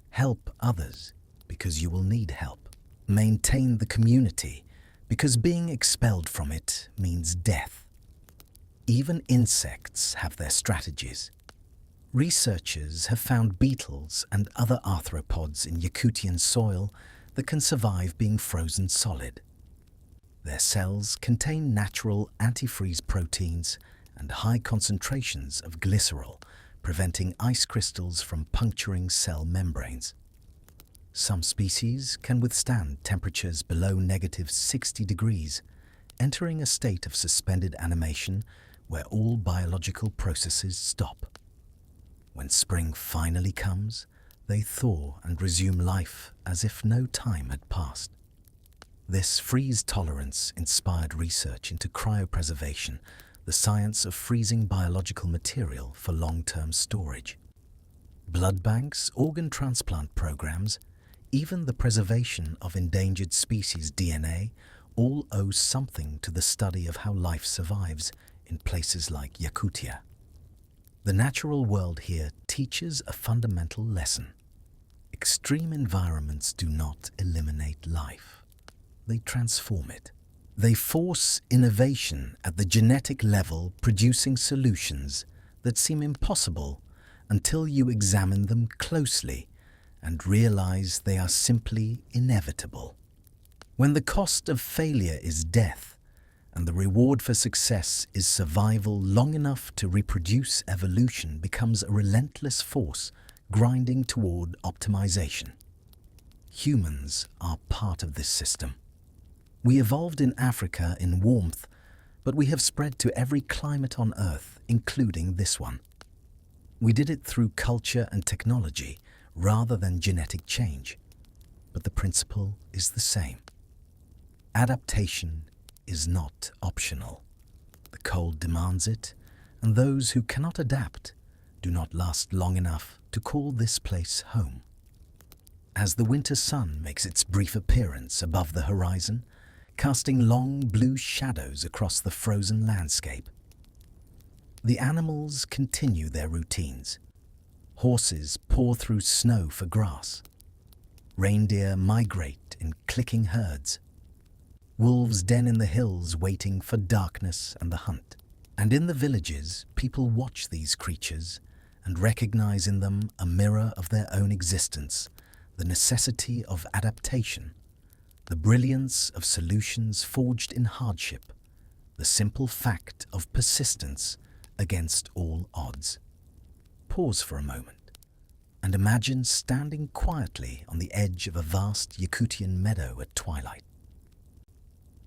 Help others because you will need help. Maintain the community because being expelled from it means death. Even insects have their strategies. Researchers have found beetles and other arthropods in Yakutian soil that can survive being frozen solid. Their cells contain natural antifreeze proteins and high concentrations of glycerol, preventing ice crystals from puncturing cell membranes. Some species can withstand temperatures below -60 degrees, entering a state of suspended animation where all biological processes stop. When spring finally comes, they thaw and resume life as if no time had passed. This freeze tolerance inspired research into cryopreservation, the science of freezing biological material for long-term storage. Blood banks, organ transplant programs, even the preservation of endangered species DNA all owe something to the study of how life survives in places like Yakutia. The natural world here teaches a fundamental lesson. Extreme environments do not eliminate life. They transform it. They force innovation at the genetic level, producing solutions that seem impossible until you examine them closely and realize they are simply inevitable. When the cost of failure is death, and the reward for success is survival long enough to reproduce, evolution becomes a relentless force grinding toward optimization. Humans are part of this system. We evolved in Africa in warmth, but we have spread to every climate on Earth, including this one. We did it through culture and technology rather than genetic change, but the principle is the same. Adaptation is not optional. The cold demands it, and those who cannot adapt do not last long enough to call this place home. As the winter sun makes its brief appearance above the horizon, casting long blue shadows across the frozen landscape, the animals continue their routines. Horses paw through snow for grass. Reindeer migrate in clicking herds. Wolves den in the hills waiting for darkness and the hunt. And in the villages, people watch these creatures and recognize in them a mirror of their own existence, the necessity of adaptation, the brilliance of solutions forged in hardship, the simple fact of persistence against all odds. Pause for a moment and imagine standing quietly on the edge of a vast Yakutian meadow at twilight.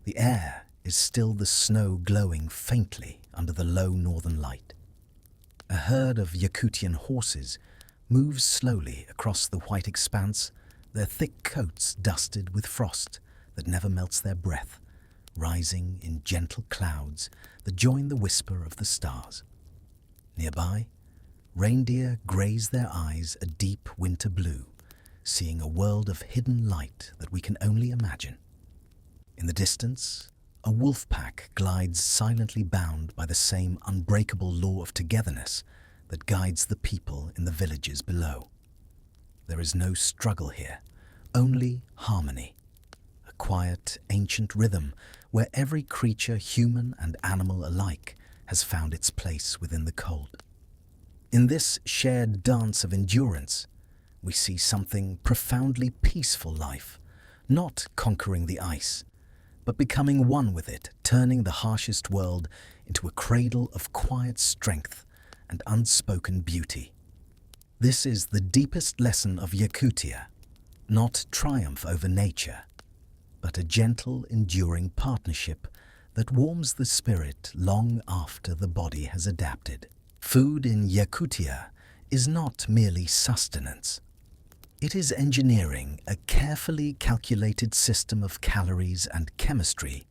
The air is still the snow glowing faintly under the low northern light. A herd of Yakutian horses moves slowly across the white expanse, their thick coats dusted with frost that never melts their breath, rising in gentle clouds that join the whisper of the stars. Nearby, reindeer graze their eyes a deep winter blue, seeing a world of hidden light that we can only imagine. In the distance, a wolf pack glides silently bound by the same unbreakable law of togetherness that guides the people in the villages below. There is no struggle here, only harmony, a quiet, ancient rhythm where every creature, human and animal alike, has found its place within the cold. In this shared dance of endurance, we see something profoundly peaceful life, not conquering the ice, but becoming one with it, turning the harshest world into a cradle of quiet strength and unspoken beauty. This is the deepest lesson of Yakutia, not triumph over nature, but a gentle, enduring partnership that warms the spirit long after the body has adapted. Food in Yakutia is not merely sustenance. It is engineering, a carefully calculated system of calories and chemistry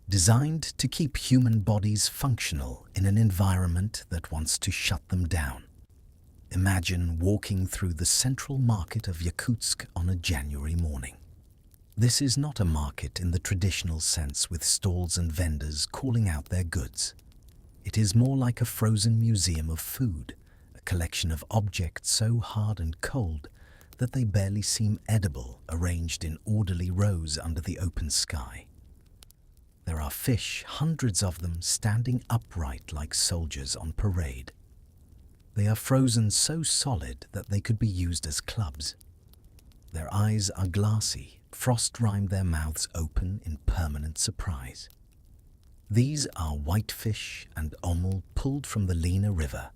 designed to keep human bodies functional in an environment that wants to shut them down. Imagine walking through the central market of Yakutsk on a January morning. This is not a market in the traditional sense with stalls and vendors calling out their goods. It is more like a frozen museum of food, a collection of objects so hard and cold that they barely seem edible, arranged in orderly rows under the open sky. There are fish, hundreds of them, standing upright like soldiers on parade. They are frozen so solid that they could be used as clubs. Their eyes are glassy, frost rimed their mouths open in permanent surprise. These are whitefish and omul pulled from the Lena River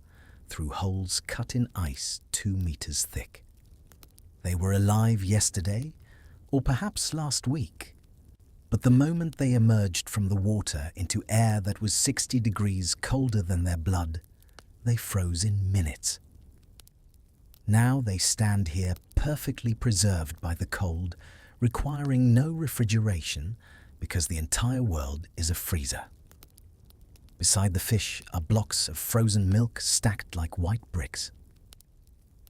through holes cut in ice 2 meters thick. They were alive yesterday, or perhaps last week. But the moment they emerged from the water into air that was 60 degrees colder than their blood, they froze in minutes. Now they stand here perfectly preserved by the cold, requiring no refrigeration because the entire world is a freezer. Beside the fish are blocks of frozen milk stacked like white bricks.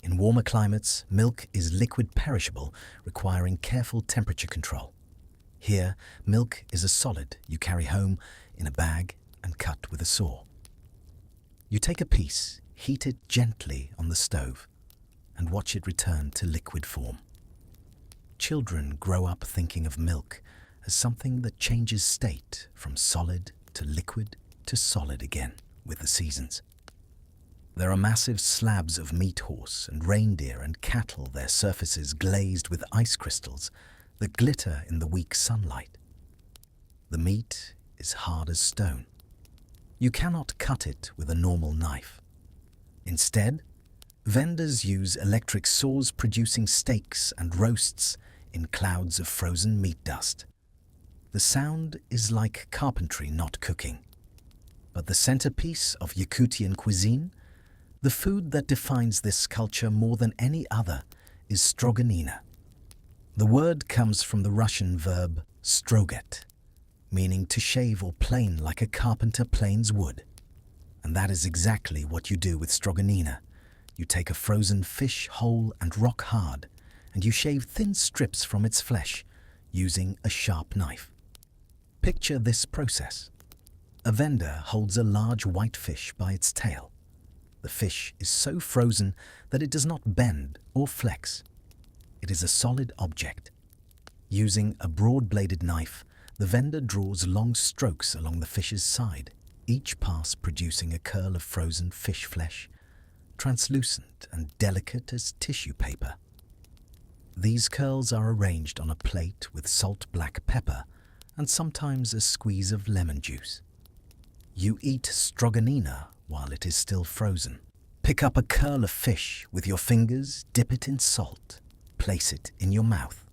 In warmer climates, milk is liquid perishable, requiring careful temperature control. Here, milk is a solid you carry home in a bag and cut with a saw. You take a piece, heat it gently on the stove, and watch it return to liquid form. Children grow up thinking of milk as something that changes state from solid to liquid to solid again with the seasons. There are massive slabs of meat horse and reindeer and cattle, their surfaces glazed with ice crystals that glitter in the weak sunlight. The meat is hard as stone. You cannot cut it with a normal knife. Instead, vendors use electric saws producing steaks and roasts in clouds of frozen meat dust. The sound is like carpentry, not cooking. But the centerpiece of Yakutian cuisine, the food that defines this culture more than any other, is stroganina. The word comes from the Russian verb stroget, meaning to shave or plane like a carpenter planes wood. And that is exactly what you do with stroganina. You take a frozen fish whole and rock hard, and you shave thin strips from its flesh using a sharp knife. Picture this process. A vendor holds a large white fish by its tail. The fish is so frozen that it does not bend or flex. It is a solid object. Using a broad-bladed knife, the vendor draws long strokes along the fish's side, each pass producing a curl of frozen fish flesh, translucent and delicate as tissue paper. These curls are arranged on a plate with salt black pepper and sometimes a squeeze of lemon juice. You eat stroganina while it is still frozen. Pick up a curl of fish with your fingers, dip it in salt, place it in your mouth.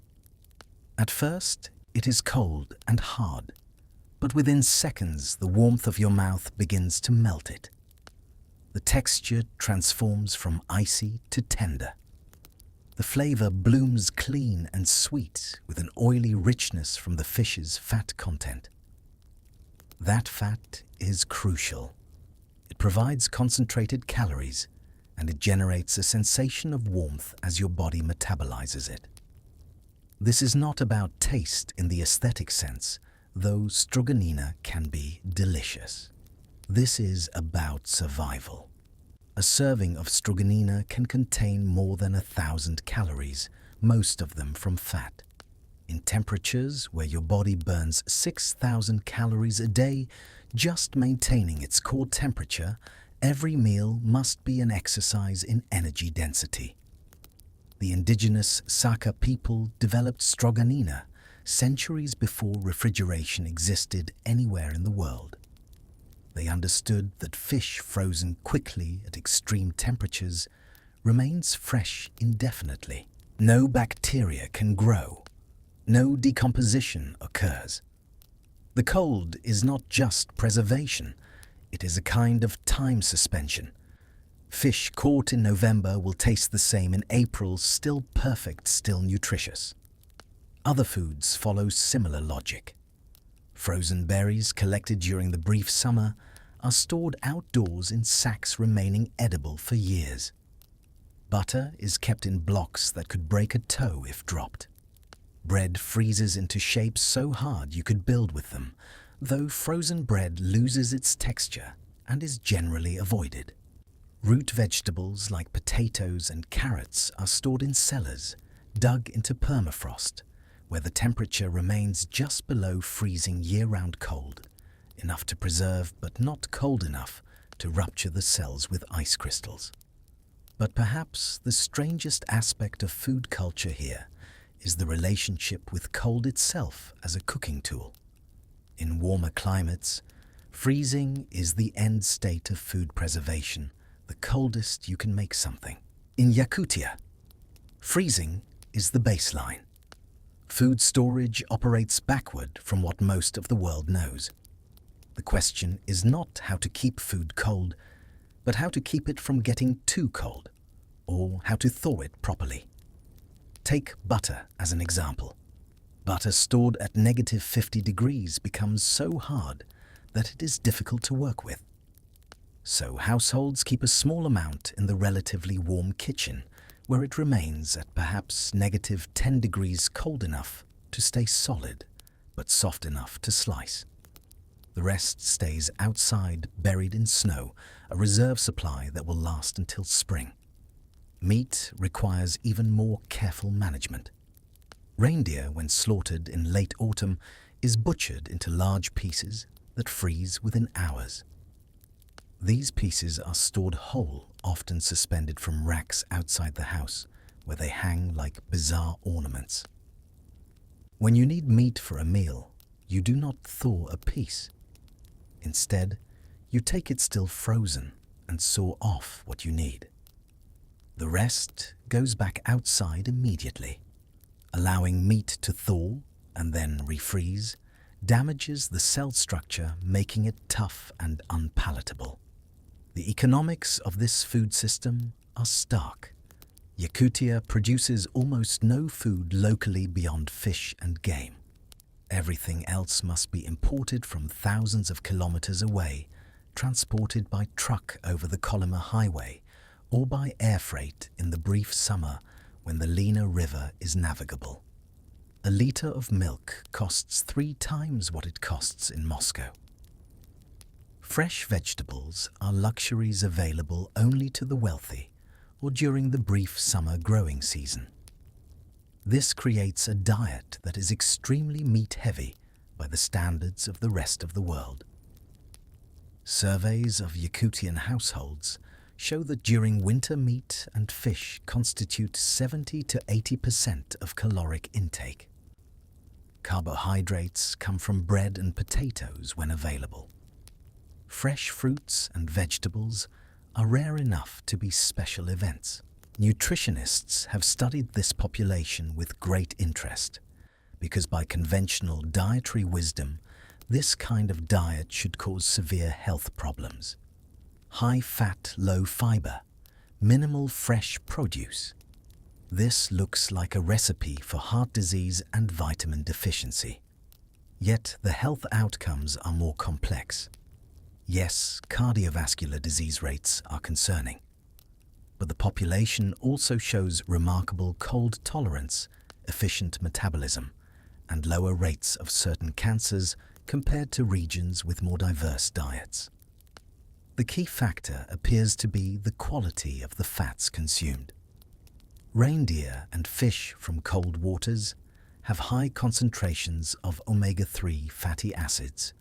At first, it is cold and hard, but within seconds the warmth of your mouth begins to melt it. The texture transforms from icy to tender. The flavor blooms clean and sweet with an oily richness from the fish's fat content. That fat is crucial. It provides concentrated calories, and it generates a sensation of warmth as your body metabolizes it. This is not about taste in the aesthetic sense, though stroganina can be delicious. This is about survival. A serving of stroganina can contain more than 1,000 calories, most of them from fat. In temperatures where your body burns 6,000 calories a day, just maintaining its core temperature, every meal must be an exercise in energy density. The indigenous Saka people developed stroganina centuries before refrigeration existed anywhere in the world. They understood that fish frozen quickly at extreme temperatures remains fresh indefinitely. No bacteria can grow. No decomposition occurs. The cold is not just preservation, it is a kind of time suspension. Fish caught in November will taste the same in April, still perfect, still nutritious. Other foods follow similar logic. Frozen berries collected during the brief summer are stored outdoors in sacks remaining edible for years. Butter is kept in blocks that could break a toe if dropped. Bread freezes into shapes so hard you could build with them, though frozen bread loses its texture and is generally avoided. Root vegetables like potatoes and carrots are stored in cellars, dug into permafrost, where the temperature remains just below freezing year-round cold, enough to preserve but not cold enough to rupture the cells with ice crystals. But perhaps the strangest aspect of food culture here is the relationship with cold itself as a cooking tool. In warmer climates, freezing is the end state of food preservation, the coldest you can make something. In Yakutia, freezing is the baseline. Food storage operates backward from what most of the world knows. The question is not how to keep food cold, but how to keep it from getting too cold, or how to thaw it properly. Take butter as an example. Butter stored at -50 degrees becomes so hard that it is difficult to work with. So households keep a small amount in the relatively warm kitchen, where it remains at perhaps -10 degrees, cold enough to stay solid, but soft enough to slice. The rest stays outside, buried in snow, a reserve supply that will last until spring. Meat requires even more careful management. Reindeer, when slaughtered in late autumn, is butchered into large pieces that freeze within hours. These pieces are stored whole, often suspended from racks outside the house, where they hang like bizarre ornaments. When you need meat for a meal, you do not thaw a piece. Instead, you take it still frozen and saw off what you need. The rest goes back outside immediately. Allowing meat to thaw and then refreeze damages the cell structure, making it tough and unpalatable. The economics of this food system are stark. Yakutia produces almost no food locally beyond fish and game. Everything else must be imported from thousands of kilometers away, transported by truck over the Kolyma highway, or by air freight in the brief summer when the Lena River is navigable. A liter of milk costs 3 times what it costs in Moscow. Fresh vegetables are luxuries available only to the wealthy or during the brief summer growing season. This creates a diet that is extremely meat-heavy by the standards of the rest of the world. Surveys of Yakutian households show that during winter meat and fish constitute 70 to 80% of caloric intake. Carbohydrates come from bread and potatoes when available. Fresh fruits and vegetables are rare enough to be special events. Nutritionists have studied this population with great interest, because by conventional dietary wisdom, this kind of diet should cause severe health problems. High fat, low fiber, minimal fresh produce. This looks like a recipe for heart disease and vitamin deficiency. Yet the health outcomes are more complex. Yes, cardiovascular disease rates are concerning, but the population also shows remarkable cold tolerance, efficient metabolism, and lower rates of certain cancers compared to regions with more diverse diets. The key factor appears to be the quality of the fats consumed. Reindeer and fish from cold waters have high concentrations of omega-3 fatty acids,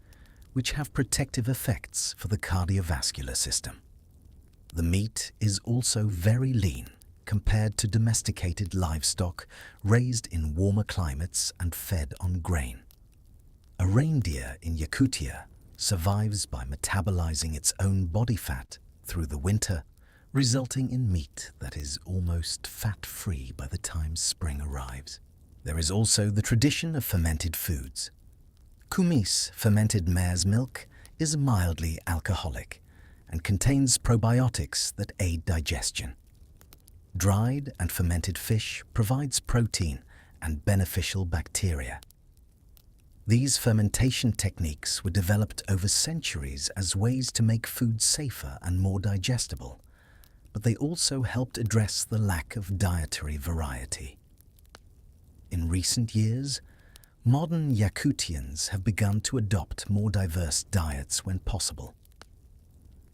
which have protective effects for the cardiovascular system. The meat is also very lean compared to domesticated livestock raised in warmer climates and fed on grain. A reindeer in Yakutia survives by metabolizing its own body fat through the winter, resulting in meat that is almost fat-free by the time spring arrives. There is also the tradition of fermented foods. Kumis, fermented mare's milk, is mildly alcoholic and contains probiotics that aid digestion. Dried and fermented fish provides protein and beneficial bacteria. These fermentation techniques were developed over centuries as ways to make food safer and more digestible, but they also helped address the lack of dietary variety. In recent years, modern Yakutians have begun to adopt more diverse diets when possible.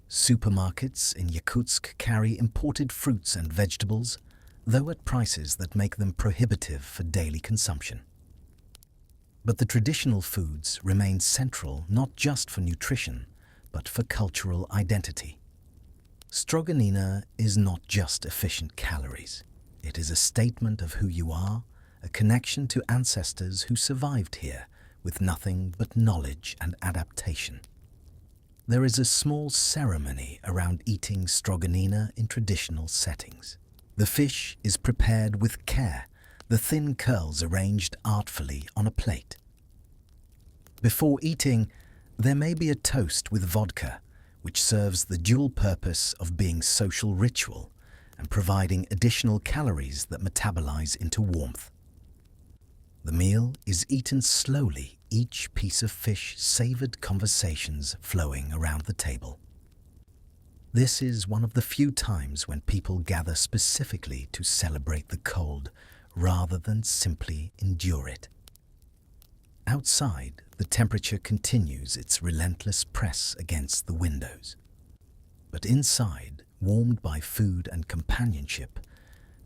Supermarkets in Yakutsk carry imported fruits and vegetables, though at prices that make them prohibitive for daily consumption. But the traditional foods remain central not just for nutrition, but for cultural identity. Stroganina is not just efficient calories. It is a statement of who you are, a connection to ancestors who survived here with nothing but knowledge and adaptation. There is a small ceremony around eating stroganina in traditional settings. The fish is prepared with care, the thin curls arranged artfully on a plate. Before eating, there may be a toast with vodka, which serves the dual purpose of being social ritual and providing additional calories that metabolize into warmth. The meal is eaten slowly, each piece of fish savored conversations flowing around the table. This is one of the few times when people gather specifically to celebrate the cold rather than simply endure it. Outside, the temperature continues its relentless press against the windows. But inside, warmed by food and companionship,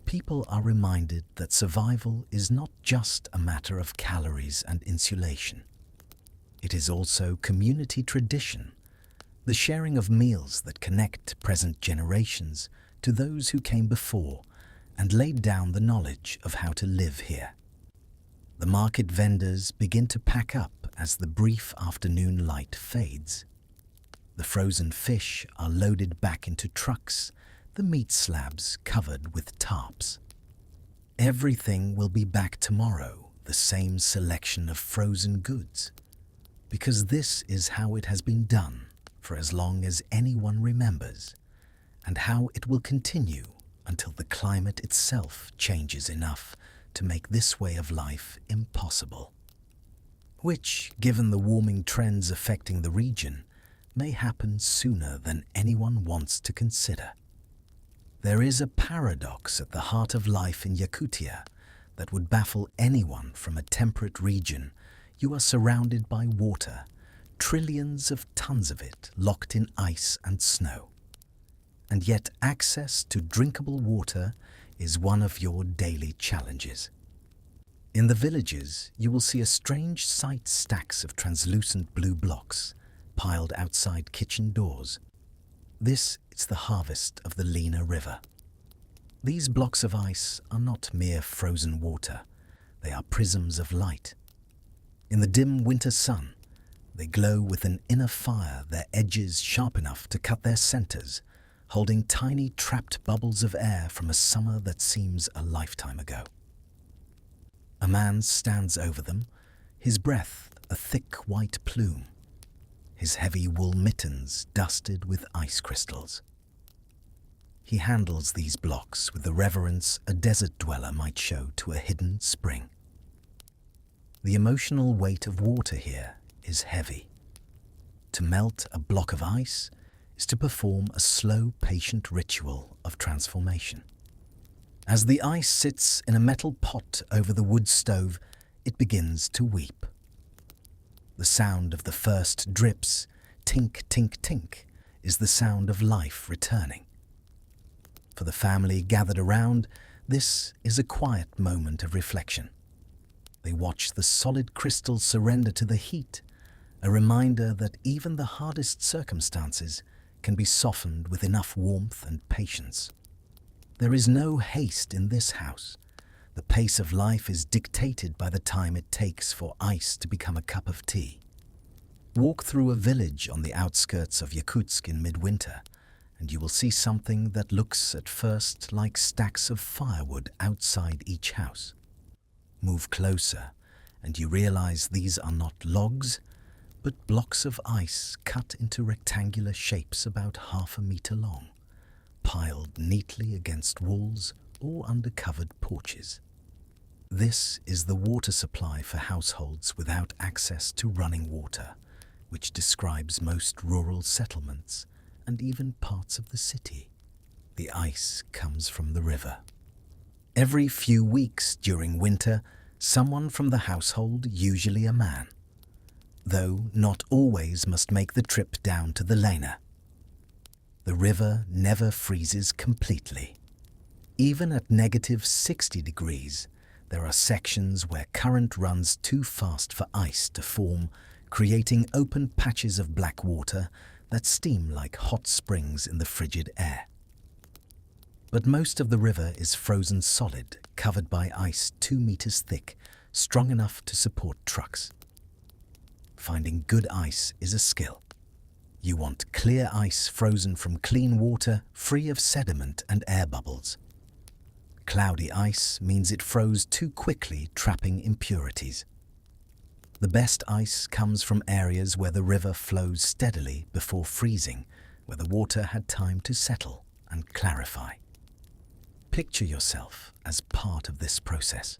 people are reminded that survival is not just a matter of calories and insulation. It is also community tradition, the sharing of meals that connect present generations to those who came before and laid down the knowledge of how to live here. The market vendors begin to pack up as the brief afternoon light fades. The frozen fish are loaded back into trucks, the meat slabs covered with tarps. Everything will be back tomorrow, the same selection of frozen goods, because this is how it has been done for as long as anyone remembers, and how it will continue until the climate itself changes enough to make this way of life impossible. Which, given the warming trends affecting the region, may happen sooner than anyone wants to consider. There is a paradox at the heart of life in Yakutia that would baffle anyone from a temperate region. You are surrounded by water, trillions of tons of it locked in ice and snow. And yet access to drinkable water is one of your daily challenges. In the villages, you will see a strange sight: stacks of translucent blue blocks piled outside kitchen doors. This is the harvest of the Lena River. These blocks of ice are not mere frozen water. They are prisms of light. In the dim winter sun, they glow with an inner fire, their edges sharp enough to cut their centers, holding tiny trapped bubbles of air from a summer that seems a lifetime ago. A man stands over them, his breath a thick white plume, his heavy wool mittens dusted with ice crystals. He handles these blocks with the reverence a desert dweller might show to a hidden spring. The emotional weight of water here is heavy. To melt a block of ice is to perform a slow, patient ritual of transformation. As the ice sits in a metal pot over the wood stove, it begins to weep. The sound of the first drips, tink, tink, tink, is the sound of life returning. For the family gathered around, this is a quiet moment of reflection. They watch the solid crystal surrender to the heat, a reminder that even the hardest circumstances can be softened with enough warmth and patience. There is no haste in this house. The pace of life is dictated by the time it takes for ice to become a cup of tea. Walk through a village on the outskirts of Yakutsk in midwinter, and you will see something that looks at first like stacks of firewood outside each house. Move closer, and you realize these are not logs, but blocks of ice cut into rectangular shapes about half a meter long, piled neatly against walls or under covered porches. This is the water supply for households without access to running water, which describes most rural settlements and even parts of the city. The ice comes from the river. Every few weeks during winter, someone from the household, usually a man, though not always, must make the trip down to the Lena. The river never freezes completely. Even at -60 degrees, there are sections where current runs too fast for ice to form, creating open patches of black water that steam like hot springs in the frigid air. But most of the river is frozen solid, covered by ice 2 meters thick, strong enough to support trucks. Finding good ice is a skill. You want clear ice frozen from clean water, free of sediment and air bubbles. Cloudy ice means it froze too quickly, trapping impurities. The best ice comes from areas where the river flows steadily before freezing, where the water had time to settle and clarify. Picture yourself as part of this process.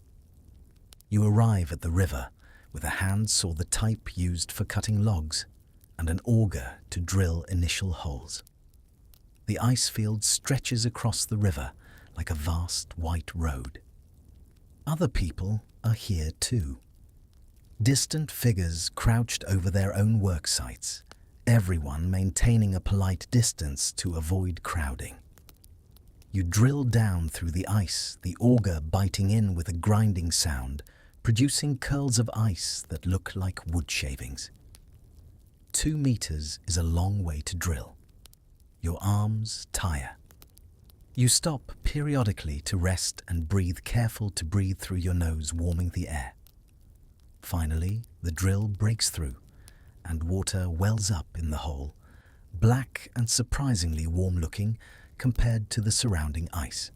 You arrive at the river with a handsaw, the type used for cutting logs, and an auger to drill initial holes. The ice field stretches across the river like a vast white road. Other people are here too. Distant figures crouched over their own work sites, everyone maintaining a polite distance to avoid crowding. You drill down through the ice, the auger biting in with a grinding sound, producing curls of ice that look like wood shavings. 2 meters is a long way to drill. Your arms tire. You stop periodically to rest and breathe, careful to breathe through your nose, warming the air. Finally, the drill breaks through, and water wells up in the hole, black and surprisingly warm-looking compared to the surrounding ice.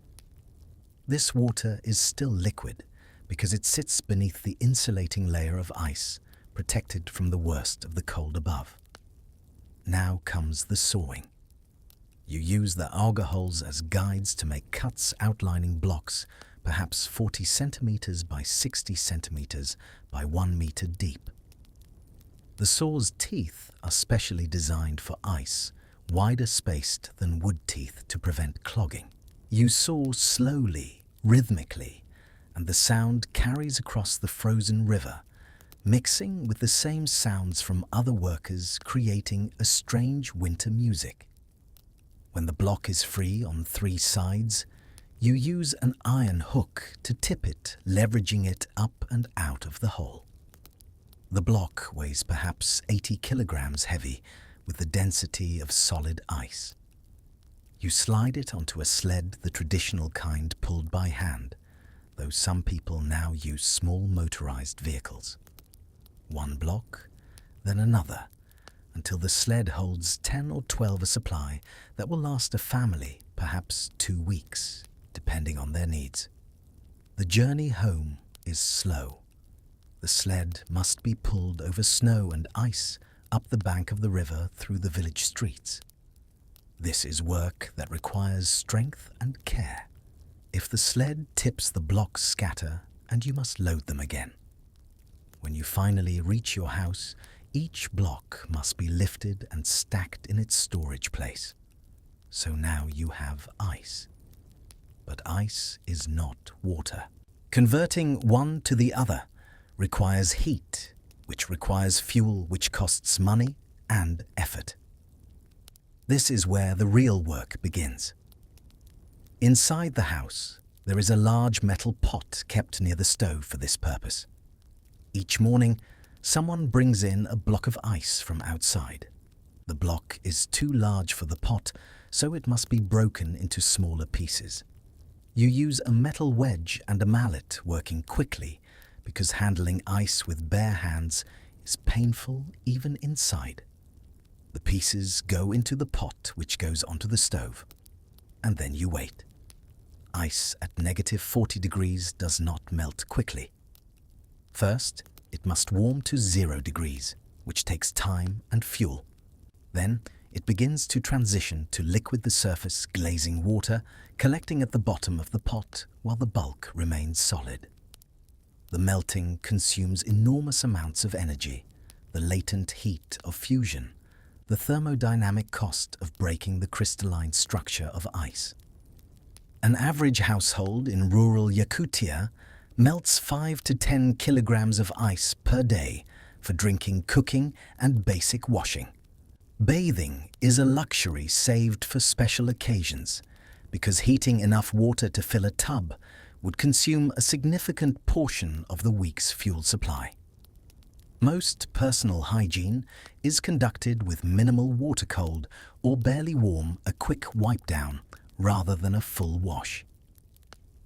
This water is still liquid because it sits beneath the insulating layer of ice, protected from the worst of the cold above. Now comes the sawing. You use the auger holes as guides to make cuts outlining blocks, perhaps 40 centimeters by 60 centimeters by 1 meter deep. The saw's teeth are specially designed for ice, wider spaced than wood teeth to prevent clogging. You saw slowly, rhythmically, and the sound carries across the frozen river, mixing with the same sounds from other workers, creating a strange winter music. When the block is free on 3 sides, you use an iron hook to tip it, leveraging it up and out of the hole. The block weighs perhaps 80 kilograms heavy, with the density of solid ice. You slide it onto a sled, the traditional kind pulled by hand, though some people now use small motorized vehicles. 1 block, then another, until the sled holds 10 or 12 a supply that will last a family perhaps 2 weeks, depending on their needs. The journey home is slow. The sled must be pulled over snow and ice, up the bank of the river through the village streets. This is work that requires strength and care. If the sled tips, the blocks scatter and you must load them again. When you finally reach your house, each block must be lifted and stacked in its storage place. So now you have ice. But ice is not water. Converting one to the other requires heat, which requires fuel, which costs money and effort. This is where the real work begins. Inside the house, there is a large metal pot kept near the stove for this purpose. Each morning, someone brings in a block of ice from outside. The block is too large for the pot, so it must be broken into smaller pieces. You use a metal wedge and a mallet, working quickly, because handling ice with bare hands is painful even inside. The pieces go into the pot, which goes onto the stove, and then you wait. Ice at -40 degrees does not melt quickly. First, it must warm to 0 degrees, which takes time and fuel. Then, it begins to transition to liquid the surface glazing water, collecting at the bottom of the pot while the bulk remains solid. The melting consumes enormous amounts of energy, the latent heat of fusion, the thermodynamic cost of breaking the crystalline structure of ice. An average household in rural Yakutia melts 5 to 10 kilograms of ice per day for drinking, cooking, and basic washing. Bathing is a luxury saved for special occasions because heating enough water to fill a tub would consume a significant portion of the week's fuel supply. Most personal hygiene is conducted with minimal water cold or barely warm, a quick wipe down rather than a full wash.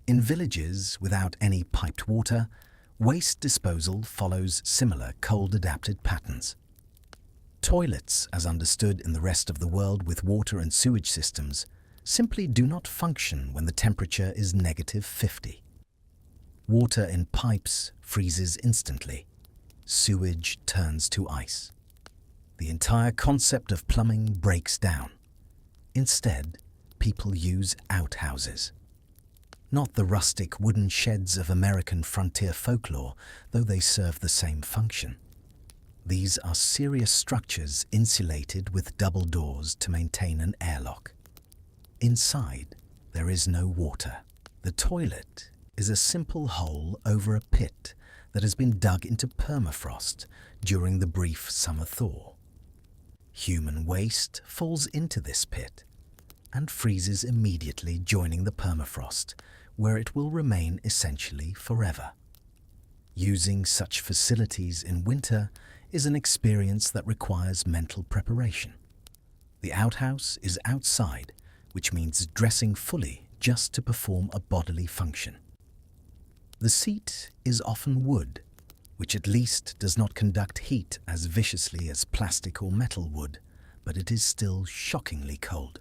In villages without any piped water, waste disposal follows similar cold-adapted patterns. Toilets, as understood in the rest of the world with water and sewage systems, simply do not function when the temperature is -50. Water in pipes freezes instantly. Sewage turns to ice. The entire concept of plumbing breaks down. Instead, people use outhouses. Not the rustic wooden sheds of American frontier folklore, though they serve the same function. These are serious structures insulated with double doors to maintain an airlock. Inside, there is no water. The toilet is a simple hole over a pit that has been dug into permafrost during the brief summer thaw. Human waste falls into this pit and freezes immediately, joining the permafrost, where it will remain essentially forever. Using such facilities in winter is an experience that requires mental preparation. The outhouse is outside, which means dressing fully just to perform a bodily function. The seat is often wood, which at least does not conduct heat as viciously as plastic or metal would, but it is still shockingly cold.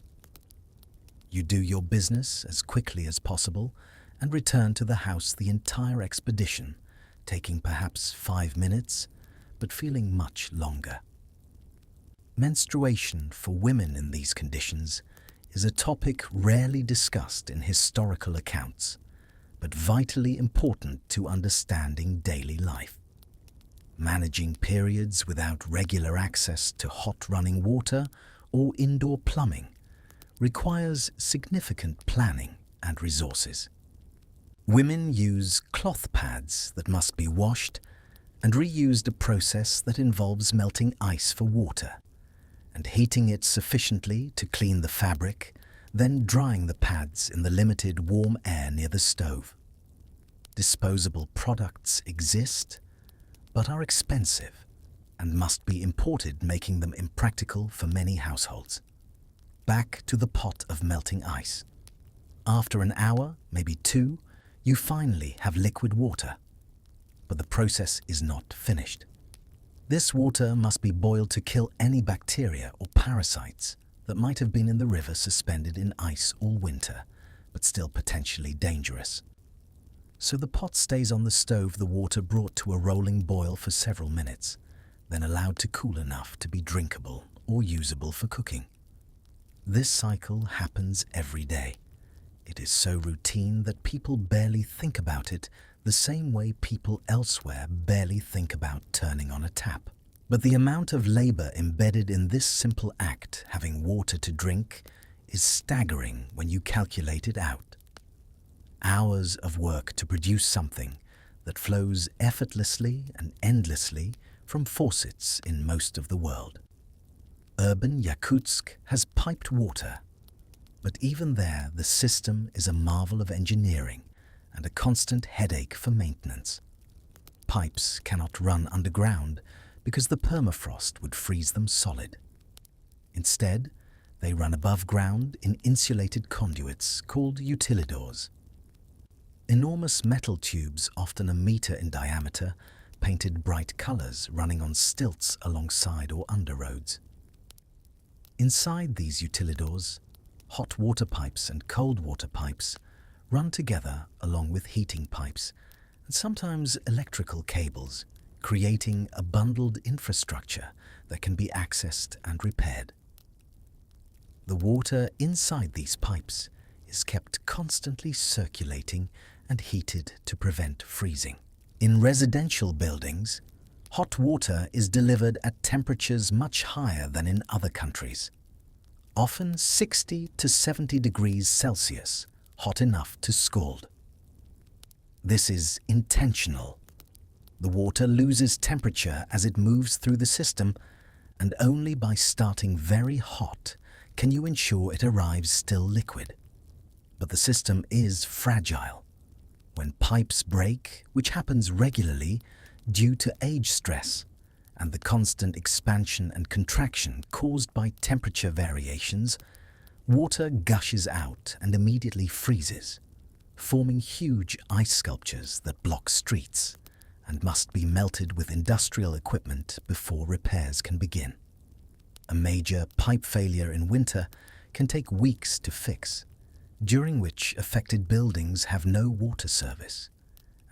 You do your business as quickly as possible and return to the house the entire expedition, taking perhaps 5 minutes, but feeling much longer. Menstruation for women in these conditions is a topic rarely discussed in historical accounts, but vitally important to understanding daily life. Managing periods without regular access to hot running water or indoor plumbing requires significant planning and resources. Women use cloth pads that must be washed and reused, a process that involves melting ice for water and heating it sufficiently to clean the fabric, then drying the pads in the limited warm air near the stove. Disposable products exist, but are expensive and must be imported, making them impractical for many households. Back to the pot of melting ice. After an hour, maybe 2, you finally have liquid water. But the process is not finished. This water must be boiled to kill any bacteria or parasites that might have been in the river suspended in ice all winter, but still potentially dangerous. So the pot stays on the stove, the water brought to a rolling boil for several minutes, then allowed to cool enough to be drinkable or usable for cooking. This cycle happens every day. It is so routine that people barely think about it, the same way people elsewhere barely think about turning on a tap. But the amount of labor embedded in this simple act, having water to drink, is staggering when you calculate it out. Hours of work to produce something that flows effortlessly and endlessly from faucets in most of the world. Urban Yakutsk has piped water, but even there the system is a marvel of engineering and a constant headache for maintenance. Pipes cannot run underground because the permafrost would freeze them solid. Instead, they run above ground in insulated conduits called utilidors. Enormous metal tubes, often a meter in diameter, painted bright colors, running on stilts alongside or under roads. Inside these utilidors, hot water pipes and cold water pipes run together along with heating pipes and sometimes electrical cables, creating a bundled infrastructure that can be accessed and repaired. The water inside these pipes is kept constantly circulating and heated to prevent freezing. In residential buildings, hot water is delivered at temperatures much higher than in other countries, often 60 to 70 degrees Celsius, hot enough to scald. This is intentional. The water loses temperature as it moves through the system, and only by starting very hot can you ensure it arrives still liquid. But the system is fragile. When pipes break, which happens regularly due to age stress and the constant expansion and contraction caused by temperature variations, water gushes out and immediately freezes, forming huge ice sculptures that block streets and must be melted with industrial equipment before repairs can begin. A major pipe failure in winter can take weeks to fix, during which affected buildings have no water service,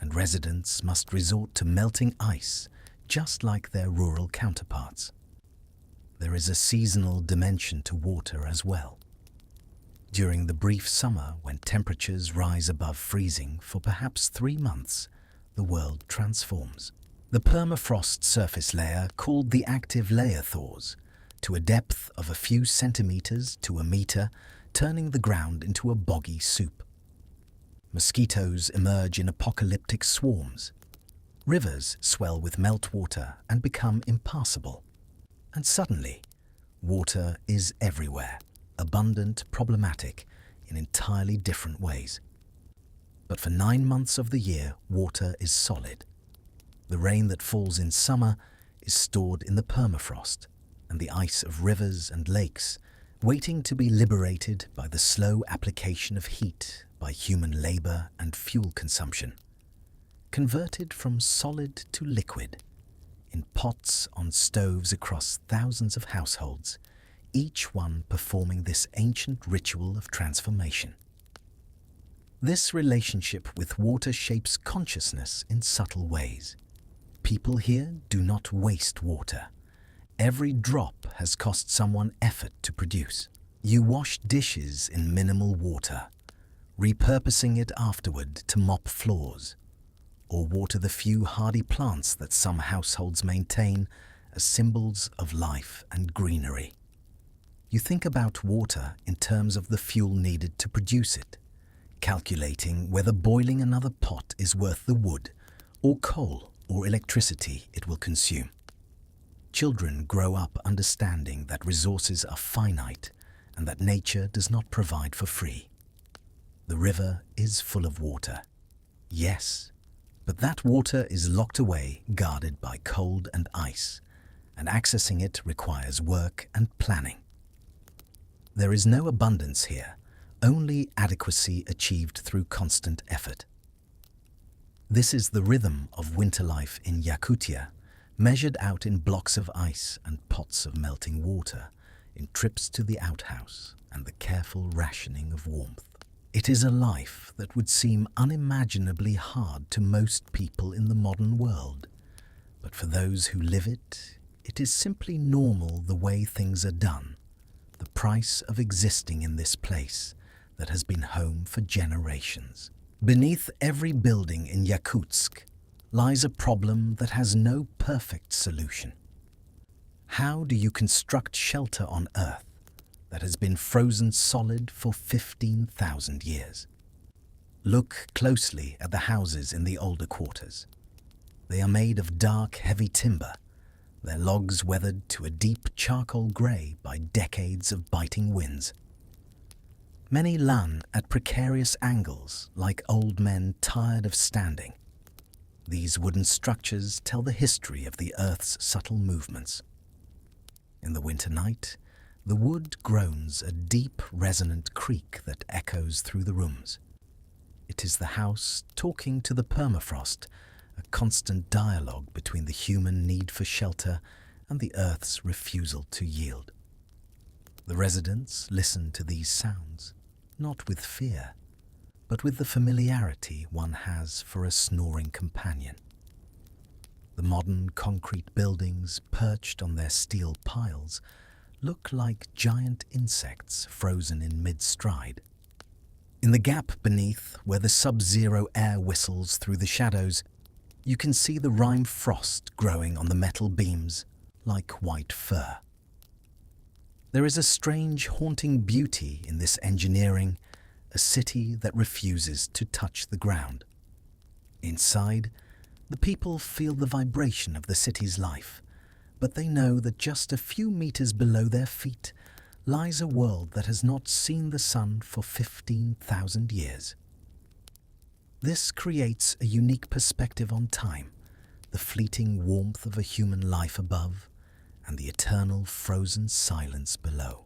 and residents must resort to melting ice just like their rural counterparts. There is a seasonal dimension to water as well. During the brief summer when temperatures rise above freezing for perhaps 3 months, the world transforms. The permafrost surface layer, called the active layer, thaws to a depth of a few centimeters to a meter, turning the ground into a boggy soup. Mosquitoes emerge in apocalyptic swarms. Rivers swell with meltwater and become impassable. And suddenly, water is everywhere, abundant, problematic, in entirely different ways. But for 9 months of the year, water is solid. The rain that falls in summer is stored in the permafrost, and the ice of rivers and lakes, waiting to be liberated by the slow application of heat by human labor and fuel consumption, converted from solid to liquid, in pots on stoves across thousands of households, each one performing this ancient ritual of transformation. This relationship with water shapes consciousness in subtle ways. People here do not waste water. Every drop has cost someone effort to produce. You wash dishes in minimal water, repurposing it afterward to mop floors, or water the few hardy plants that some households maintain as symbols of life and greenery. You think about water in terms of the fuel needed to produce it, calculating whether boiling another pot is worth the wood or coal or electricity it will consume. Children grow up understanding that resources are finite and that nature does not provide for free. The river is full of water, yes, but that water is locked away, guarded by cold and ice, and accessing it requires work and planning. There is no abundance here, only adequacy achieved through constant effort. This is the rhythm of winter life in Yakutia, measured out in blocks of ice and pots of melting water, in trips to the outhouse and the careful rationing of warmth. It is a life that would seem unimaginably hard to most people in the modern world, but for those who live it, it is simply normal the way things are done, the price of existing in this place that has been home for generations. Beneath every building in Yakutsk lies a problem that has no perfect solution. How do you construct shelter on Earth that has been frozen solid for 15,000 years? Look closely at the houses in the older quarters. They are made of dark, heavy timber, their logs weathered to a deep charcoal grey by decades of biting winds. Many lean at precarious angles like old men tired of standing. These wooden structures tell the history of the Earth's subtle movements. In the winter night, the wood groans a deep, resonant creak that echoes through the rooms. It is the house talking to the permafrost, a constant dialogue between the human need for shelter and the Earth's refusal to yield. The residents listen to these sounds, not with fear, but with the familiarity one has for a snoring companion. The modern concrete buildings perched on their steel piles look like giant insects frozen in mid-stride. In the gap beneath, where the sub-zero air whistles through the shadows, you can see the rime frost growing on the metal beams like white fur. There is a strange, haunting beauty in this engineering, a city that refuses to touch the ground. Inside, the people feel the vibration of the city's life, but they know that just a few meters below their feet lies a world that has not seen the sun for 15,000 years. This creates a unique perspective on time, the fleeting warmth of a human life above, and the eternal frozen silence below.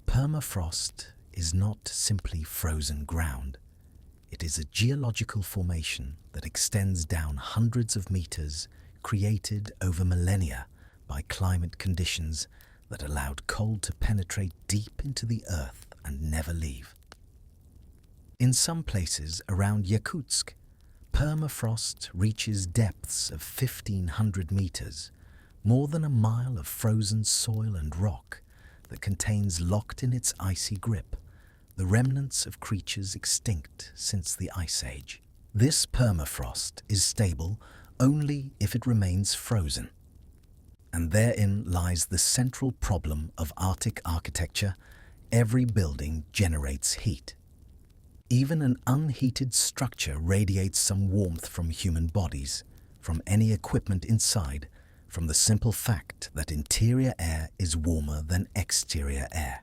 Permafrost is not simply frozen ground. It is a geological formation that extends down hundreds of meters, created over millennia by climate conditions that allowed cold to penetrate deep into the earth and never leave. In some places around Yakutsk, permafrost reaches depths of 1,500 meters, more than a mile of frozen soil and rock that contains locked in its icy grip the remnants of creatures extinct since the Ice Age. This permafrost is stable only if it remains frozen. And therein lies the central problem of Arctic architecture. Every building generates heat. Even an unheated structure radiates some warmth from human bodies, from any equipment inside, from the simple fact that interior air is warmer than exterior air.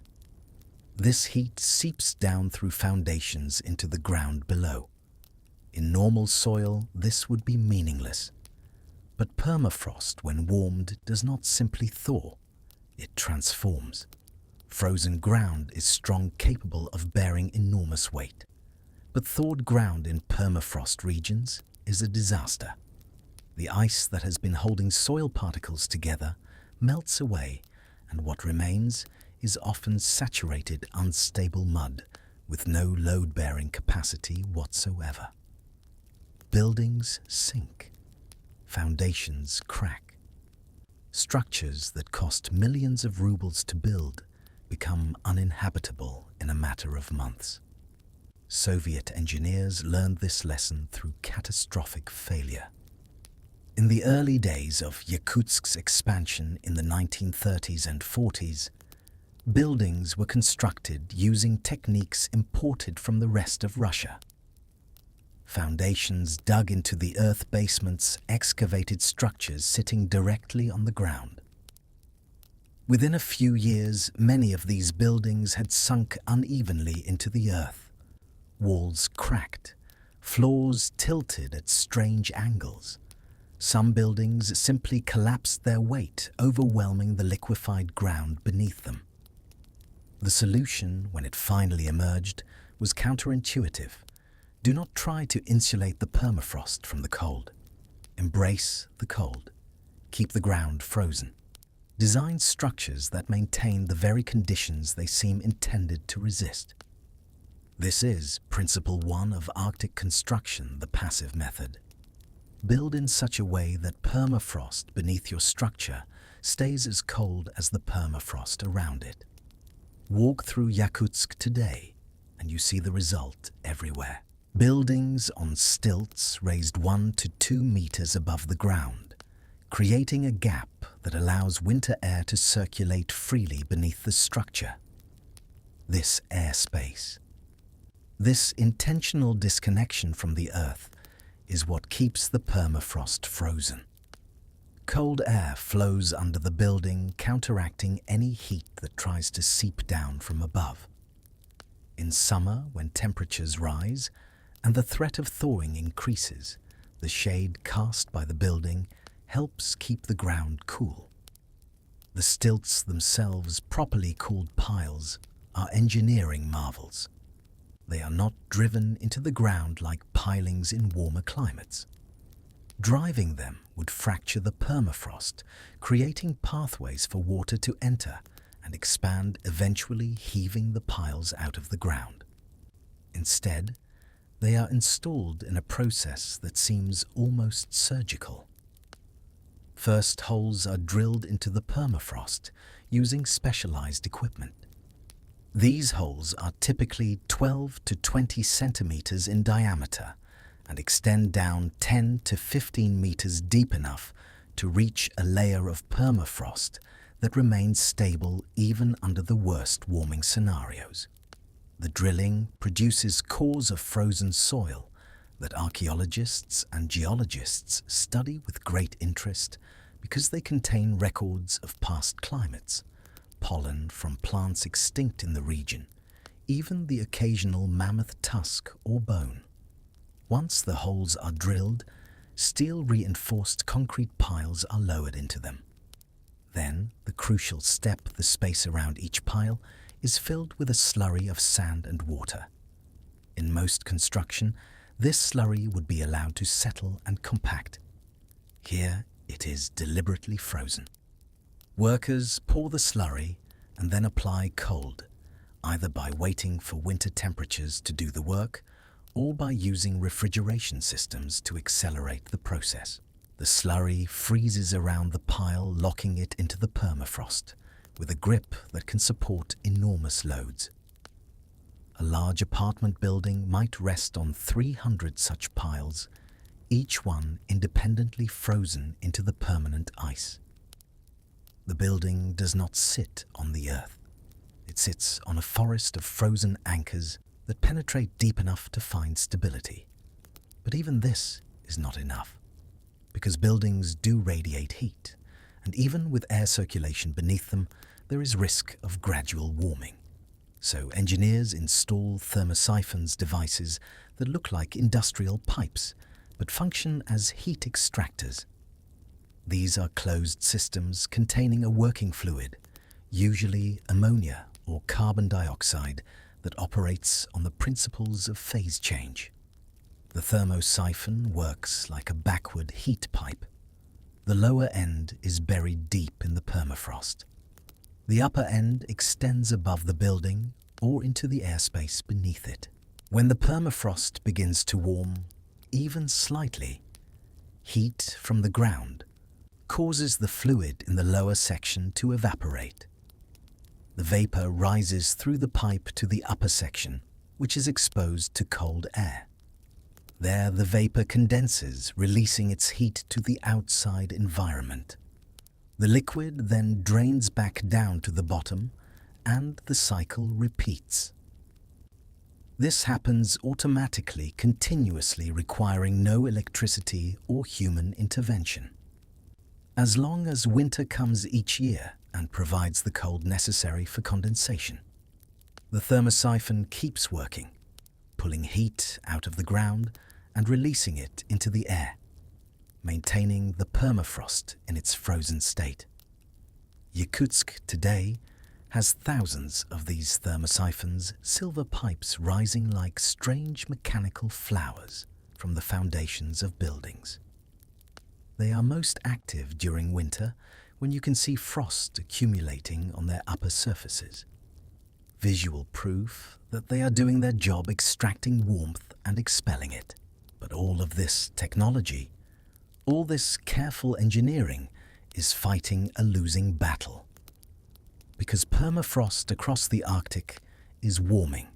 This heat seeps down through foundations into the ground below. In normal soil, this would be meaningless. But permafrost, when warmed, does not simply thaw, it transforms. Frozen ground is strong, capable of bearing enormous weight. But thawed ground in permafrost regions is a disaster. The ice that has been holding soil particles together melts away, and what remains is often saturated, unstable mud with no load-bearing capacity whatsoever. Buildings sink. Foundations crack. Structures that cost millions of rubles to build become uninhabitable in a matter of months. Soviet engineers learned this lesson through catastrophic failure. In the early days of Yakutsk's expansion in the 1930s and 40s, buildings were constructed using techniques imported from the rest of Russia. Foundations dug into the earth basements, excavated structures sitting directly on the ground. Within a few years, many of these buildings had sunk unevenly into the earth. Walls cracked, floors tilted at strange angles. Some buildings simply collapsed their weight, overwhelming the liquefied ground beneath them. The solution, when it finally emerged, was counterintuitive. Do not try to insulate the permafrost from the cold. Embrace the cold. Keep the ground frozen. Design structures that maintain the very conditions they seem intended to resist. This is Principle 1 of Arctic construction, the passive method. Build in such a way that permafrost beneath your structure stays as cold as the permafrost around it. Walk through Yakutsk today, and you see the result everywhere. Buildings on stilts raised 1 to 2 meters above the ground, creating a gap that allows winter air to circulate freely beneath the structure. This airspace, this intentional disconnection from the earth, is what keeps the permafrost frozen. Cold air flows under the building, counteracting any heat that tries to seep down from above. In summer, when temperatures rise and the threat of thawing increases, the shade cast by the building helps keep the ground cool. The stilts themselves, properly cooled piles, are engineering marvels. They are not driven into the ground like pilings in warmer climates. Driving them would fracture the permafrost, creating pathways for water to enter and expand, eventually heaving the piles out of the ground. Instead, They are installed in a process that seems almost surgical. First, holes are drilled into the permafrost using specialized equipment. These holes are typically 12 to 20 centimeters in diameter and extend down 10 to 15 meters deep enough to reach a layer of permafrost that remains stable even under the worst warming scenarios. The drilling produces cores of frozen soil that archaeologists and geologists study with great interest because they contain records of past climates, pollen from plants extinct in the region, even the occasional mammoth tusk or bone. Once the holes are drilled, steel-reinforced concrete piles are lowered into them. Then, the crucial step, the space around each pile, is filled with a slurry of sand and water. In most construction, this slurry would be allowed to settle and compact. Here, it is deliberately frozen. Workers pour the slurry and then apply cold, either by waiting for winter temperatures to do the work or by using refrigeration systems to accelerate the process. The slurry freezes around the pile, locking it into the permafrost with a grip that can support enormous loads. A large apartment building might rest on 300 such piles, each one independently frozen into the permanent ice. The building does not sit on the earth. It sits on a forest of frozen anchors that penetrate deep enough to find stability. But even this is not enough, because buildings do radiate heat, and even with air circulation beneath them, there is risk of gradual warming. So engineers install thermosiphons devices that look like industrial pipes, but function as heat extractors. These are closed systems containing a working fluid, usually ammonia or carbon dioxide, that operates on the principles of phase change. The thermosiphon works like a backward heat pipe. The lower end is buried deep in the permafrost. The upper end extends above the building or into the airspace beneath it. When the permafrost begins to warm, even slightly, heat from the ground causes the fluid in the lower section to evaporate. The vapor rises through the pipe to the upper section, which is exposed to cold air. There, the vapor condenses, releasing its heat to the outside environment. The liquid then drains back down to the bottom, and the cycle repeats. This happens automatically, continuously, requiring no electricity or human intervention. As long as winter comes each year and provides the cold necessary for condensation, the thermosiphon keeps working, pulling heat out of the ground and releasing it into the air, maintaining the permafrost in its frozen state. Yakutsk today has thousands of these thermosiphons, silver pipes rising like strange mechanical flowers from the foundations of buildings. They are most active during winter when you can see frost accumulating on their upper surfaces. Visual proof that they are doing their job extracting warmth and expelling it. But all of this technology, all this careful engineering, is fighting a losing battle. Because permafrost across the Arctic is warming.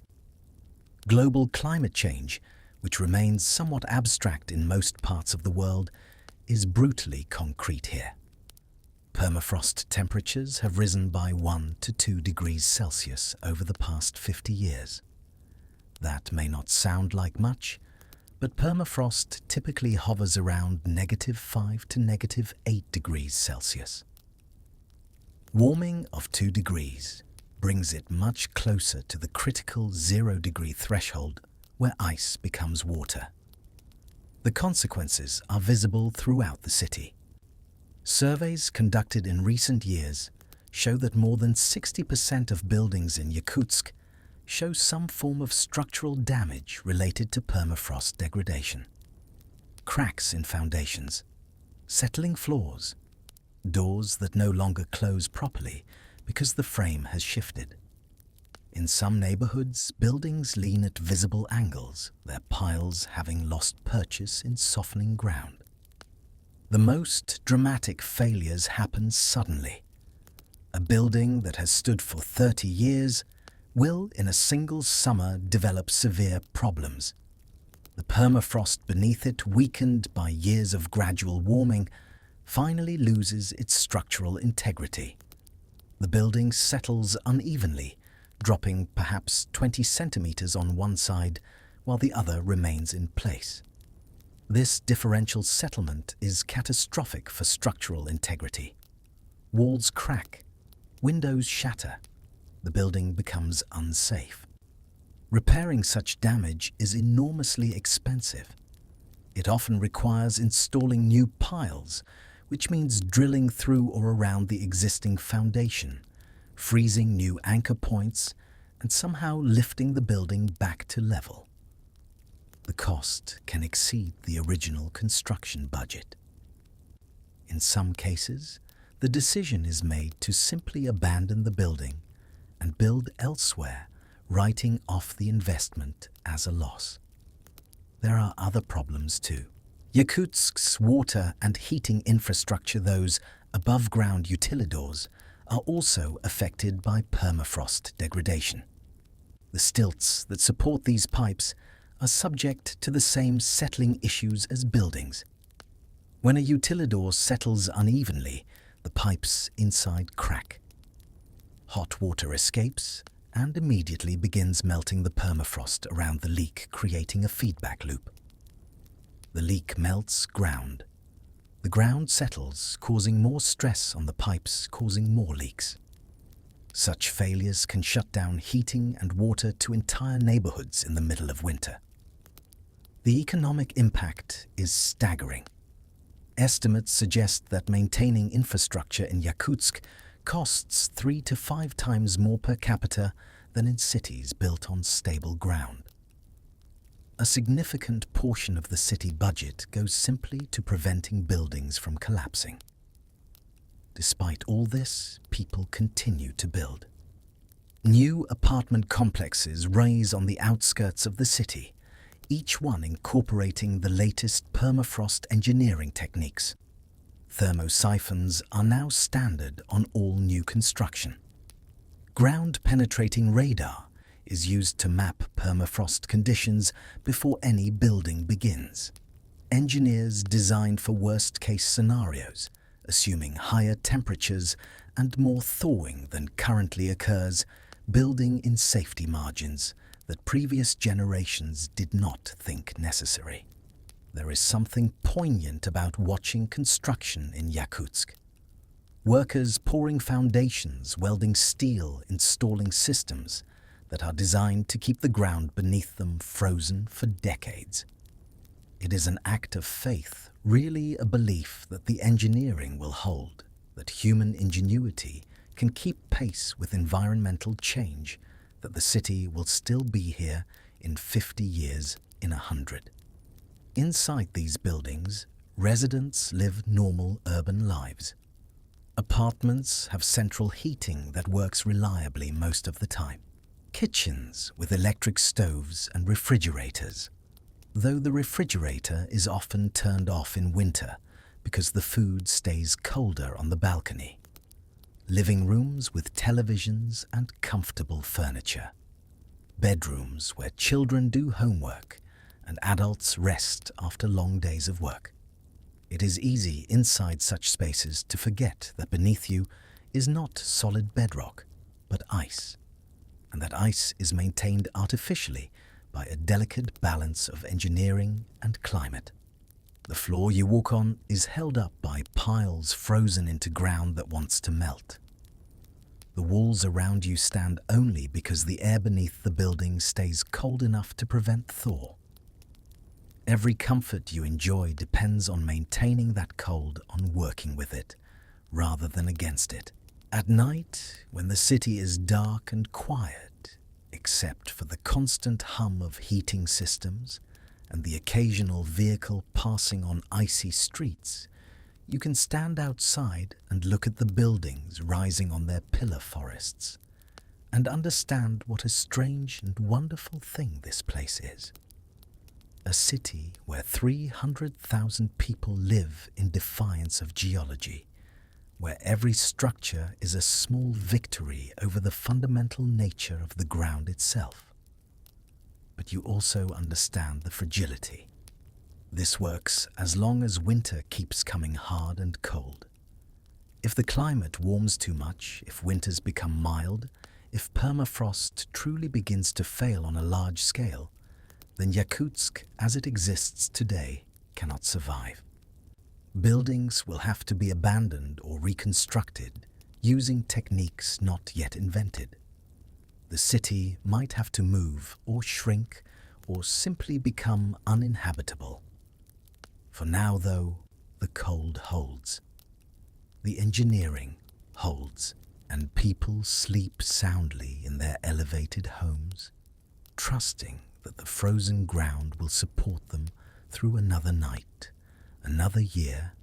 Global climate change, which remains somewhat abstract in most parts of the world, is brutally concrete here. Permafrost temperatures have risen by 1 to 2 degrees Celsius over the past 50 years. That may not sound like much, but permafrost typically hovers around -5 to -8 degrees Celsius. Warming of 2 degrees brings it much closer to the critical 0-degree threshold where ice becomes water. The consequences are visible throughout the city. Surveys conducted in recent years show that more than 60% of buildings in Yakutsk show some form of structural damage related to permafrost degradation. Cracks in foundations, settling floors, doors that no longer close properly because the frame has shifted. In some neighborhoods, buildings lean at visible angles, their piles having lost purchase in softening ground. The most dramatic failures happen suddenly. A building that has stood for 30 years will, in a single summer, develop severe problems. The permafrost beneath it, weakened by years of gradual warming, finally loses its structural integrity. The building settles unevenly, dropping perhaps 20 centimeters on one side while the other remains in place. This differential settlement is catastrophic for structural integrity. Walls crack, windows shatter, the building becomes unsafe. Repairing such damage is enormously expensive. It often requires installing new piles, which means drilling through or around the existing foundation, freezing new anchor points, and somehow lifting the building back to level. The cost can exceed the original construction budget. In some cases, the decision is made to simply abandon the building and build elsewhere, writing off the investment as a loss. There are other problems too. Yakutsk's water and heating infrastructure, those above-ground utilidors, are also affected by permafrost degradation. The stilts that support these pipes are subject to the same settling issues as buildings. When a utilidor settles unevenly, the pipes inside crack. Hot water escapes and immediately begins melting the permafrost around the leak, creating a feedback loop. The leak melts ground. The ground settles, causing more stress on the pipes, causing more leaks. Such failures can shut down heating and water to entire neighborhoods in the middle of winter. The economic impact is staggering. Estimates suggest that maintaining infrastructure in Yakutsk costs 3 to 5 times more per capita than in cities built on stable ground. A significant portion of the city budget goes simply to preventing buildings from collapsing. Despite all this, people continue to build. New apartment complexes rise on the outskirts of the city, each one incorporating the latest permafrost engineering techniques. Thermosiphons are now standard on all new construction. Ground-penetrating radar is used to map permafrost conditions before any building begins. Engineers design for worst-case scenarios, assuming higher temperatures and more thawing than currently occurs, building in safety margins that previous generations did not think necessary. There is something poignant about watching construction in Yakutsk. Workers pouring foundations, welding steel, installing systems that are designed to keep the ground beneath them frozen for decades. It is an act of faith, really a belief that the engineering will hold, that human ingenuity can keep pace with environmental change, that the city will still be here in 50 years, in 100. Inside these buildings, residents live normal urban lives. Apartments have central heating that works reliably most of the time. Kitchens with electric stoves and refrigerators, though the refrigerator is often turned off in winter because the food stays colder on the balcony. Living rooms with televisions and comfortable furniture. Bedrooms where children do homework and adults rest after long days of work. It is easy inside such spaces to forget that beneath you is not solid bedrock, but ice, and that ice is maintained artificially by a delicate balance of engineering and climate. The floor you walk on is held up by piles frozen into ground that wants to melt. The walls around you stand only because the air beneath the building stays cold enough to prevent thaw. Every comfort you enjoy depends on maintaining that cold, on working with it, rather than against it. At night, when the city is dark and quiet, except for the constant hum of heating systems and the occasional vehicle passing on icy streets, you can stand outside and look at the buildings rising on their pillar forests, and understand what a strange and wonderful thing this place is. A city where 300,000 people live in defiance of geology, where every structure is a small victory over the fundamental nature of the ground itself. But you also understand the fragility. This works as long as winter keeps coming hard and cold. If the climate warms too much, if winters become mild, if permafrost truly begins to fail on a large scale, then Yakutsk, as it exists today, cannot survive. Buildings will have to be abandoned or reconstructed using techniques not yet invented. The city might have to move or shrink or simply become uninhabitable. For now, though, the cold holds. The engineering holds, and people sleep soundly in their elevated homes, trusting that the frozen ground will support them through another night, another year,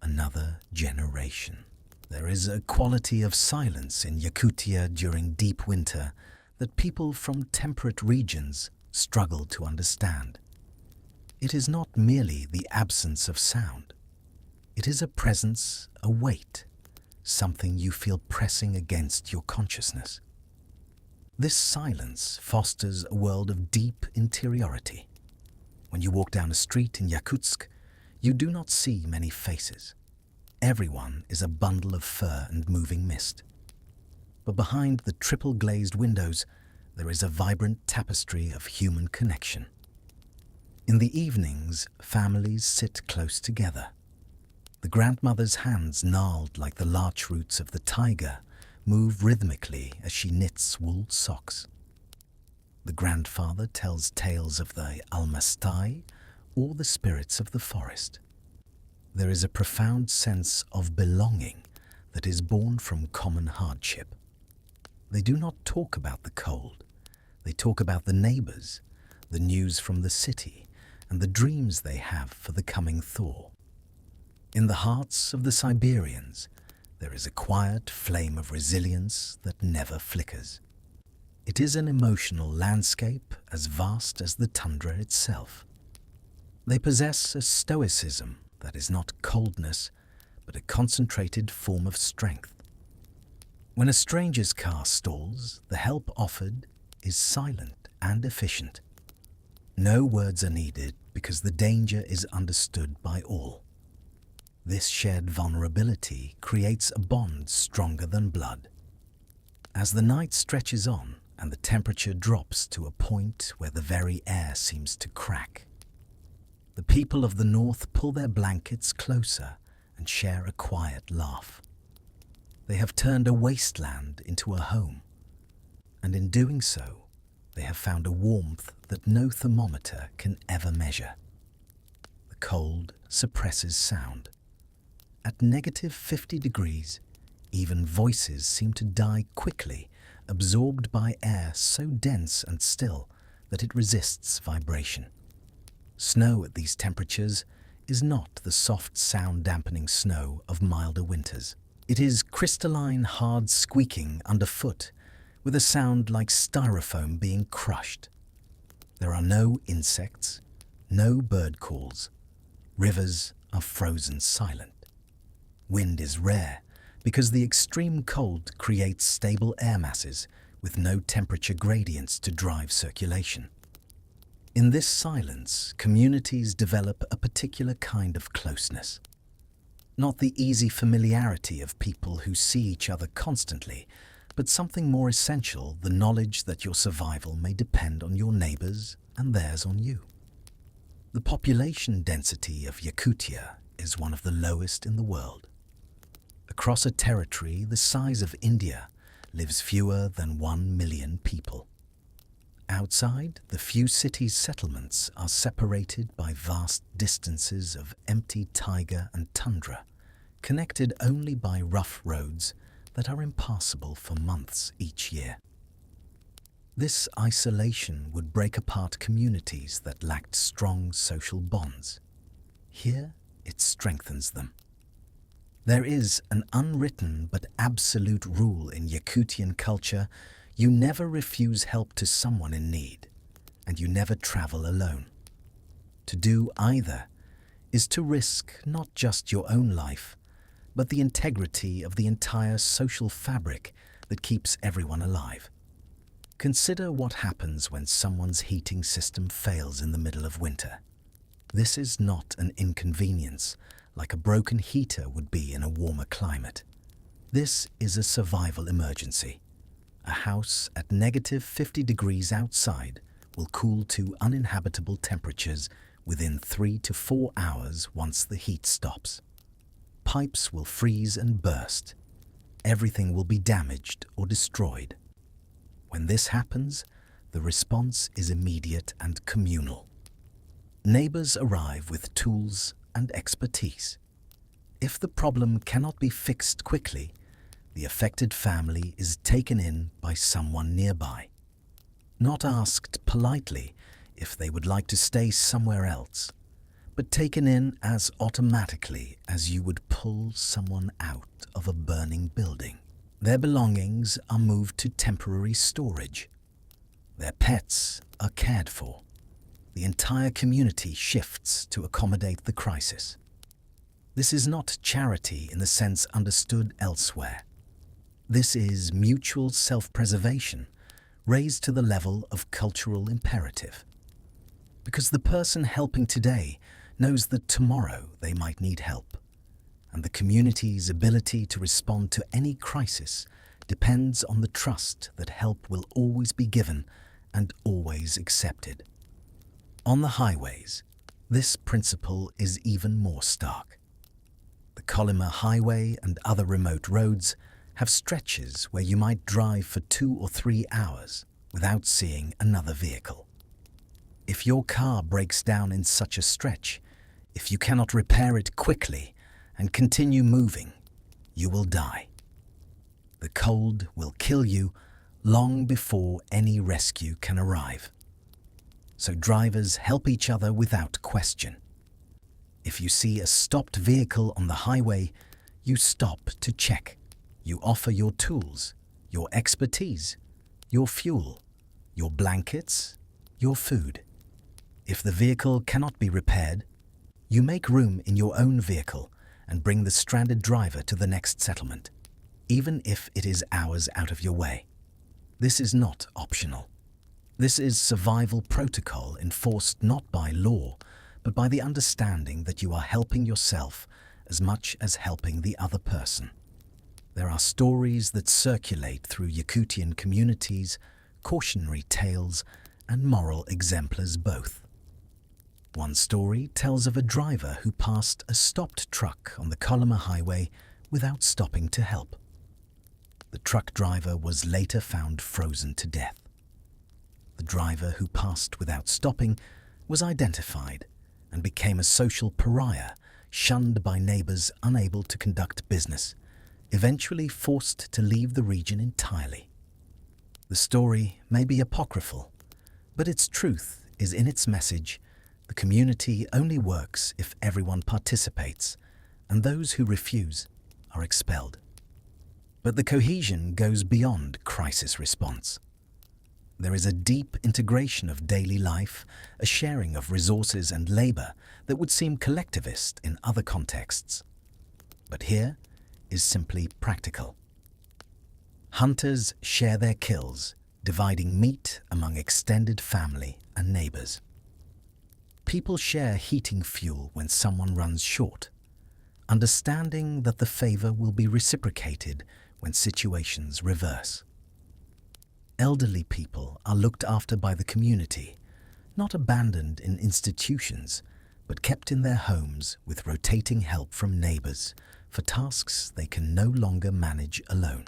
another generation. There is a quality of silence in Yakutia during deep winter that people from temperate regions struggle to understand. It is not merely the absence of sound. It is a presence, a weight, something you feel pressing against your consciousness. This silence fosters a world of deep interiority. When you walk down a street in Yakutsk, you do not see many faces. Everyone is a bundle of fur and moving mist. But behind the triple-glazed windows, there is a vibrant tapestry of human connection. In the evenings, families sit close together. The grandmother's hands, gnarled like the larch roots of the taiga, move rhythmically as she knits wool socks. The grandfather tells tales of the almastai, or the spirits of the forest. There is a profound sense of belonging that is born from common hardship. They do not talk about the cold. They talk about the neighbors, the news from the city, and the dreams they have for the coming thaw. In the hearts of the Siberians, there is a quiet flame of resilience that never flickers. It is an emotional landscape as vast as the tundra itself. They possess a stoicism that is not coldness, but a concentrated form of strength. When a stranger's car stalls, the help offered is silent and efficient. No words are needed because the danger is understood by all. This shared vulnerability creates a bond stronger than blood. As the night stretches on and the temperature drops to a point where the very air seems to crack, the people of the north pull their blankets closer and share a quiet laugh. They have turned a wasteland into a home, and in doing so, they have found a warmth that no thermometer can ever measure. The cold suppresses sound. At -50 degrees, even voices seem to die quickly, absorbed by air so dense and still that it resists vibration. Snow at these temperatures is not the soft sound-dampening snow of milder winters. It is crystalline, hard squeaking underfoot, with a sound like styrofoam being crushed. There are no insects, no bird calls. Rivers are frozen silent. Wind is rare because the extreme cold creates stable air masses with no temperature gradients to drive circulation. In this silence, communities develop a particular kind of closeness. Not the easy familiarity of people who see each other constantly, but something more essential, the knowledge that your survival may depend on your neighbors and theirs on you. The population density of Yakutia is one of the lowest in the world. Across a territory the size of India lives fewer than 1 million people. Outside, the few cities' settlements are separated by vast distances of empty taiga and tundra, connected only by rough roads that are impassable for months each year. This isolation would break apart communities that lacked strong social bonds. Here, it strengthens them. There is an unwritten but absolute rule in Yakutian culture: You never refuse help to someone in need, and you never travel alone. To do either is to risk not just your own life, but the integrity of the entire social fabric that keeps everyone alive. Consider what happens when someone's heating system fails in the middle of winter. This is not an inconvenience like a broken heater would be in a warmer climate. This is a survival emergency. A house at negative 50 degrees outside will cool to uninhabitable temperatures within 3 to 4 hours once the heat stops. Pipes will freeze and burst. Everything will be damaged or destroyed. When this happens, the response is immediate and communal. Neighbors arrive with tools and expertise. If the problem cannot be fixed quickly, the affected family is taken in by someone nearby. Not asked politely if they would like to stay somewhere else, but taken in as automatically as you would pull someone out of a burning building. Their belongings are moved to temporary storage. Their pets are cared for. The entire community shifts to accommodate the crisis. This is not charity in the sense understood elsewhere. This is mutual self-preservation raised to the level of cultural imperative. Because the person helping today knows that tomorrow they might need help, and the community's ability to respond to any crisis depends on the trust that help will always be given and always accepted. On the highways, this principle is even more stark. The Kolyma Highway and other remote roads have stretches where you might drive for 2 or 3 hours without seeing another vehicle. If your car breaks down in such a stretch, if you cannot repair it quickly and continue moving, you will die. The cold will kill you long before any rescue can arrive. So drivers help each other without question. If you see a stopped vehicle on the highway, you stop to check. You offer your tools, your expertise, your fuel, your blankets, your food. If the vehicle cannot be repaired, you make room in your own vehicle and bring the stranded driver to the next settlement, even if it is hours out of your way. This is not optional. This is survival protocol enforced not by law, but by the understanding that you are helping yourself as much as helping the other person. There are stories that circulate through Yakutian communities, cautionary tales, and moral exemplars both. One story tells of a driver who passed a stopped truck on the Kolyma Highway without stopping to help. The truck driver was later found frozen to death. The driver who passed without stopping was identified and became a social pariah, shunned by neighbors unable to conduct business, eventually forced to leave the region entirely. The story may be apocryphal, but its truth is in its message: the community only works if everyone participates, and those who refuse are expelled. But the cohesion goes beyond crisis response. There is a deep integration of daily life, a sharing of resources and labor that would seem collectivist in other contexts. But here is simply practical. Hunters share their kills, dividing meat among extended family and neighbors. People share heating fuel when someone runs short, understanding that the favor will be reciprocated when situations reverse. Elderly people are looked after by the community, not abandoned in institutions, but kept in their homes with rotating help from neighbors for tasks they can no longer manage alone.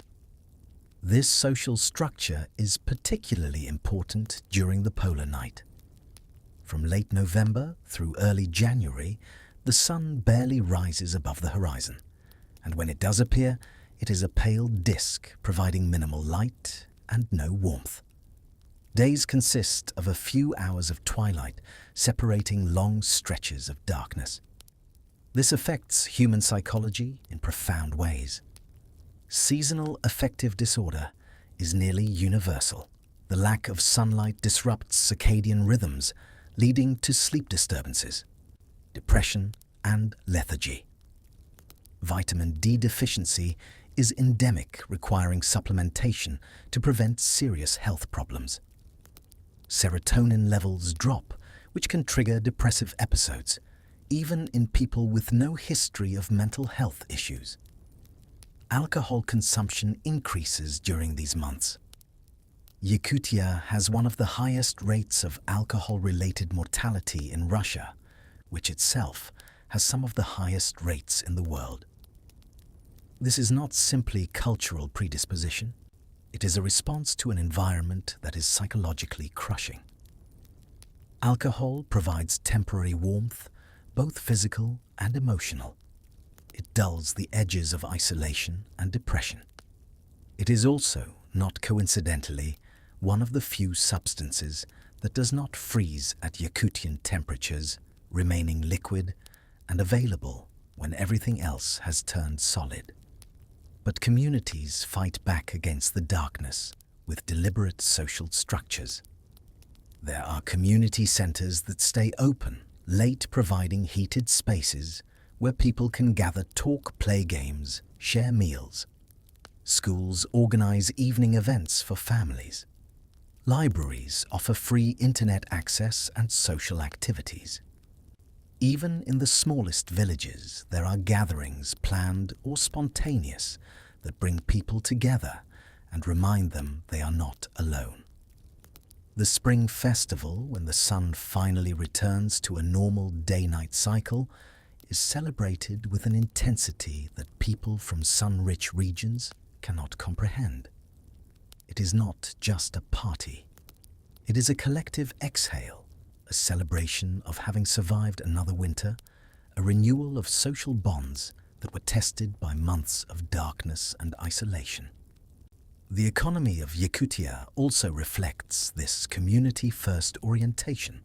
This social structure is particularly important during the polar night. From late November through early January, the sun barely rises above the horizon, and when it does appear, it is a pale disk providing minimal light and no warmth. Days consist of a few hours of twilight separating long stretches of darkness. This affects human psychology in profound ways. Seasonal affective disorder is nearly universal. The lack of sunlight disrupts circadian rhythms, leading to sleep disturbances, depression, and lethargy. Vitamin D deficiency is endemic, requiring supplementation to prevent serious health problems. Serotonin levels drop, which can trigger depressive episodes, even in people with no history of mental health issues. Alcohol consumption increases during these months. Yakutia has one of the highest rates of alcohol-related mortality in Russia, which itself has some of the highest rates in the world. This is not simply cultural predisposition. It is a response to an environment that is psychologically crushing. Alcohol provides temporary warmth, both physical and emotional. It dulls the edges of isolation and depression. It is also, not coincidentally, one of the few substances that does not freeze at Yakutian temperatures, remaining liquid and available when everything else has turned solid. But communities fight back against the darkness with deliberate social structures. There are community centers that stay open, late, providing heated spaces where people can gather, talk, play games, share meals. Schools organize evening events for families. Libraries offer free internet access and social activities. Even in the smallest villages, there are gatherings, planned or spontaneous, that bring people together and remind them they are not alone. The Spring Festival, when the sun finally returns to a normal day-night cycle, is celebrated with an intensity that people from sun-rich regions cannot comprehend. It is not just a party. It is a collective exhale, a celebration of having survived another winter, a renewal of social bonds that were tested by months of darkness and isolation. The economy of Yakutia also reflects this community-first orientation.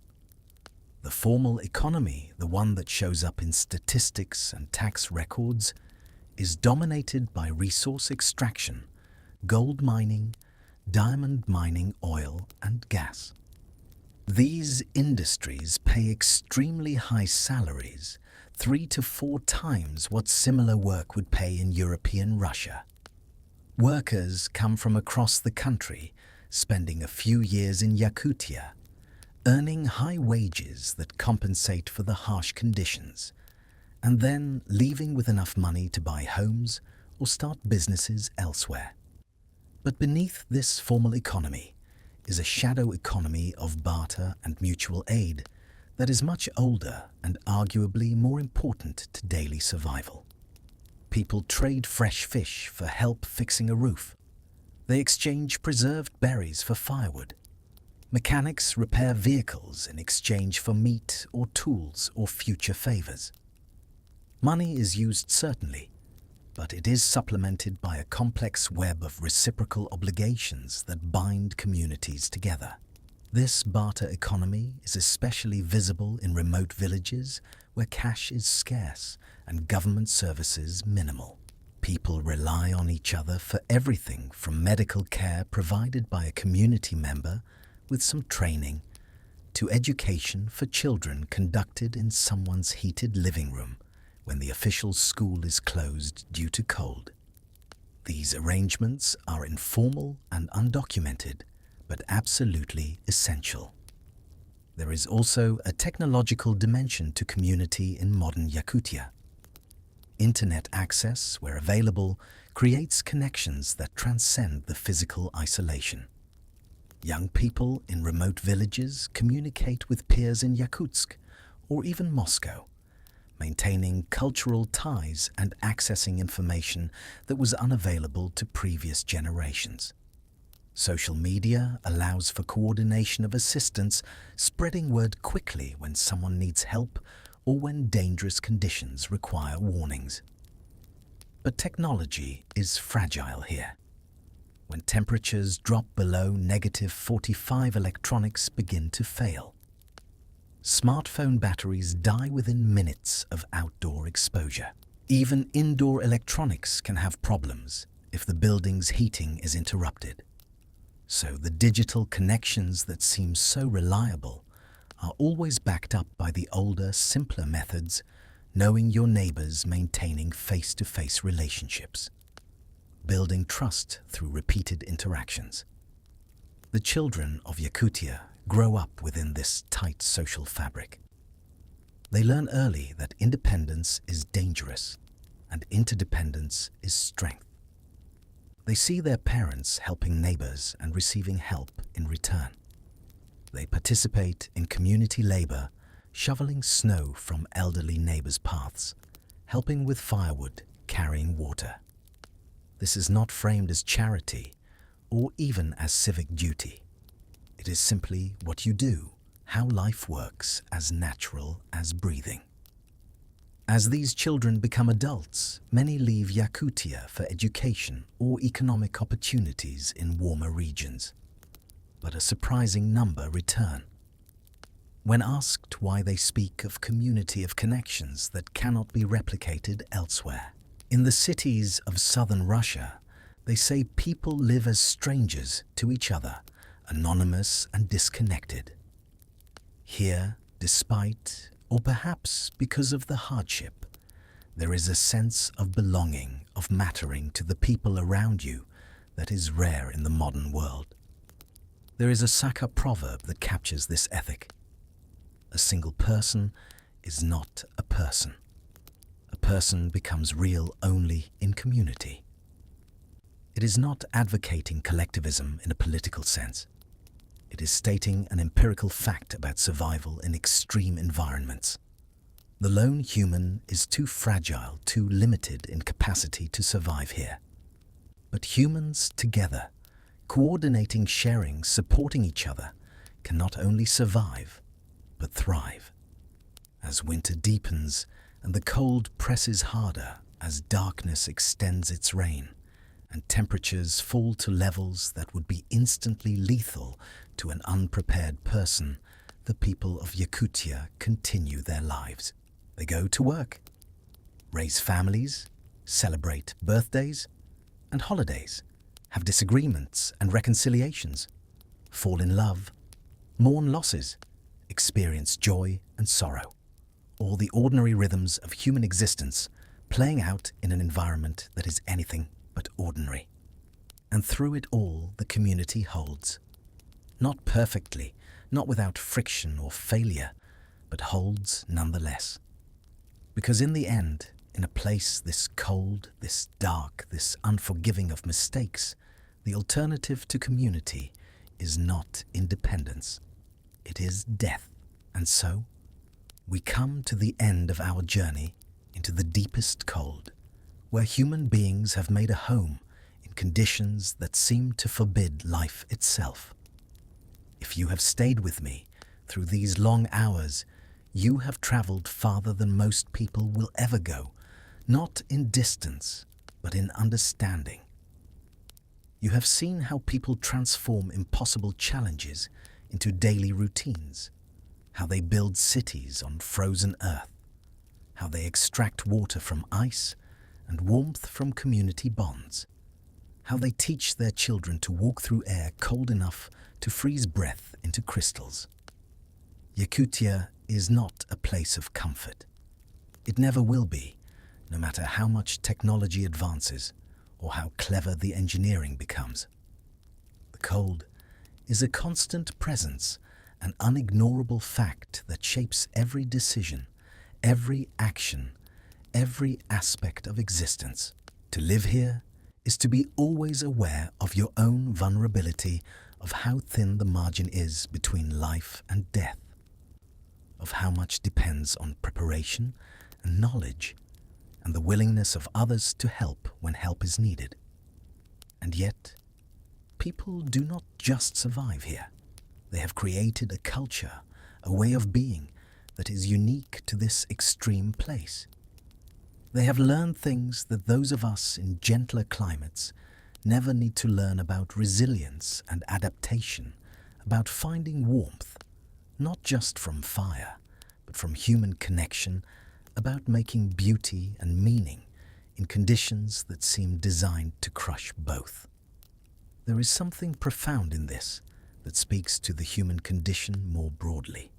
The formal economy, the one that shows up in statistics and tax records, is dominated by resource extraction, gold mining, diamond mining, oil and gas. These industries pay extremely high salaries, 3 to 4 times what similar work would pay in European Russia. Workers come from across the country, spending a few years in Yakutia, earning high wages that compensate for the harsh conditions, and then leaving with enough money to buy homes or start businesses elsewhere. But beneath this formal economy is a shadow economy of barter and mutual aid that is much older and arguably more important to daily survival. People trade fresh fish for help fixing a roof. They exchange preserved berries for firewood. Mechanics repair vehicles in exchange for meat or tools or future favors. Money is used, certainly, but it is supplemented by a complex web of reciprocal obligations that bind communities together. This barter economy is especially visible in remote villages where cash is scarce and government services minimal. People rely on each other for everything from medical care provided by a community member with some training to education for children conducted in someone's heated living room when the official school is closed due to cold. These arrangements are informal and undocumented, but absolutely essential. There is also a technological dimension to community in modern Yakutia. Internet access, where available, creates connections that transcend the physical isolation. Young people in remote villages communicate with peers in Yakutsk or even Moscow, maintaining cultural ties and accessing information that was unavailable to previous generations. Social media allows for coordination of assistance, spreading word quickly when someone needs help or when dangerous conditions require warnings. But technology is fragile here. When temperatures drop below -45, electronics begin to fail. Smartphone batteries die within minutes of outdoor exposure. Even indoor electronics can have problems if the building's heating is interrupted. So the digital connections that seem so reliable are always backed up by the older, simpler methods, knowing your neighbors, maintaining face-to-face relationships, building trust through repeated interactions. The children of Yakutia grow up within this tight social fabric. They learn early that independence is dangerous and interdependence is strength. They see their parents helping neighbors and receiving help in return. They participate in community labor, shoveling snow from elderly neighbors' paths, helping with firewood, carrying water. This is not framed as charity or even as civic duty. It is simply what you do, how life works, as natural as breathing. As these children become adults, many leave Yakutia for education or economic opportunities in warmer regions. But a surprising number return. When asked why they speak of community of connections that cannot be replicated elsewhere, in the cities of southern Russia, they say people live as strangers to each other, anonymous and disconnected. Here, despite, or perhaps because of the hardship, there is a sense of belonging, of mattering to the people around you that is rare in the modern world. There is a Saka proverb that captures this ethic. A single person is not a person. A person becomes real only in community. It is not advocating collectivism in a political sense. It is stating an empirical fact about survival in extreme environments. The lone human is too fragile, too limited in capacity to survive here. But humans together, coordinating, sharing, supporting each other, can not only survive, but thrive. As winter deepens and the cold presses harder, as darkness extends its reign, and temperatures fall to levels that would be instantly lethal to an unprepared person, the people of Yakutia continue their lives. They go to work, raise families, celebrate birthdays and holidays, have disagreements and reconciliations, fall in love, mourn losses, experience joy and sorrow. All the ordinary rhythms of human existence playing out in an environment that is anything but ordinary. And through it all, the community holds. Not perfectly, not without friction or failure, but holds nonetheless. Because in the end, in a place this cold, this dark, this unforgiving of mistakes, the alternative to community is not independence. It is death. And so, we come to the end of our journey into the deepest cold, where human beings have made a home in conditions that seem to forbid life itself. If you have stayed with me through these long hours, you have traveled farther than most people will ever go, not in distance, but in understanding. You have seen how people transform impossible challenges into daily routines, how they build cities on frozen earth, how they extract water from ice and warmth from community bonds, how they teach their children to walk through air cold enough to freeze breath into crystals. Yakutia is not a place of comfort. It never will be, no matter how much technology advances or how clever the engineering becomes. The cold is a constant presence, an unignorable fact that shapes every decision, every action, every aspect of existence. To live here is to be always aware of your own vulnerability, of how thin the margin is between life and death, of how much depends on preparation and knowledge, and the willingness of others to help when help is needed. And yet, people do not just survive here. They have created a culture, a way of being that is unique to this extreme place. They have learned things that those of us in gentler climates never need to learn about resilience and adaptation, about finding warmth, not just from fire, but from human connection, about making beauty and meaning in conditions that seem designed to crush both. There is something profound in this that speaks to the human condition more broadly.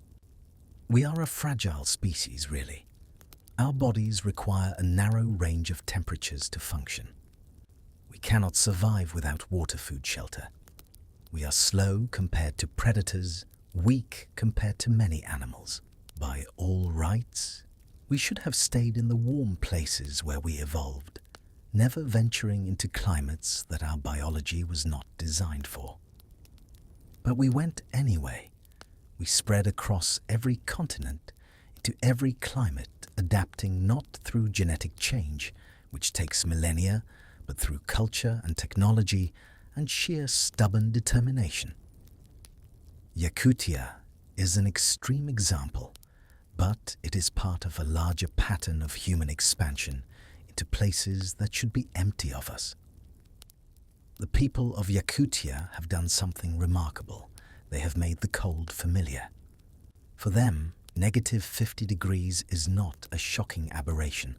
We are a fragile species, really. Our bodies require a narrow range of temperatures to function. We cannot survive without water, food, shelter. We are slow compared to predators, weak compared to many animals. By all rights, we should have stayed in the warm places where we evolved, never venturing into climates that our biology was not designed for. But we went anyway. We spread across every continent, into every climate, adapting not through genetic change, which takes millennia, but through culture and technology and sheer stubborn determination. Yakutia is an extreme example, but it is part of a larger pattern of human expansion into places that should be empty of us. The people of Yakutia have done something remarkable. They have made the cold familiar. For them, -50 degrees is not a shocking aberration,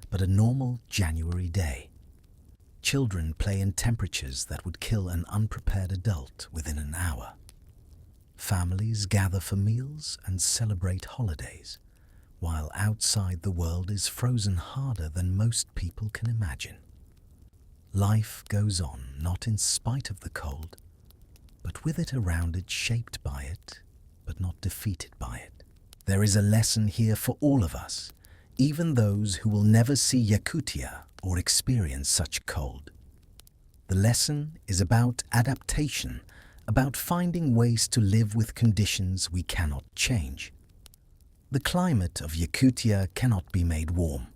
but a normal January day. Children play in temperatures that would kill an unprepared adult within an hour. Families gather for meals and celebrate holidays, while outside the world is frozen harder than most people can imagine. Life goes on, not in spite of the cold, but with it around it, shaped by it, but not defeated by it. There is a lesson here for all of us, even those who will never see Yakutia or experience such cold. The lesson is about adaptation, about finding ways to live with conditions we cannot change. The climate of Yakutia cannot be made warm.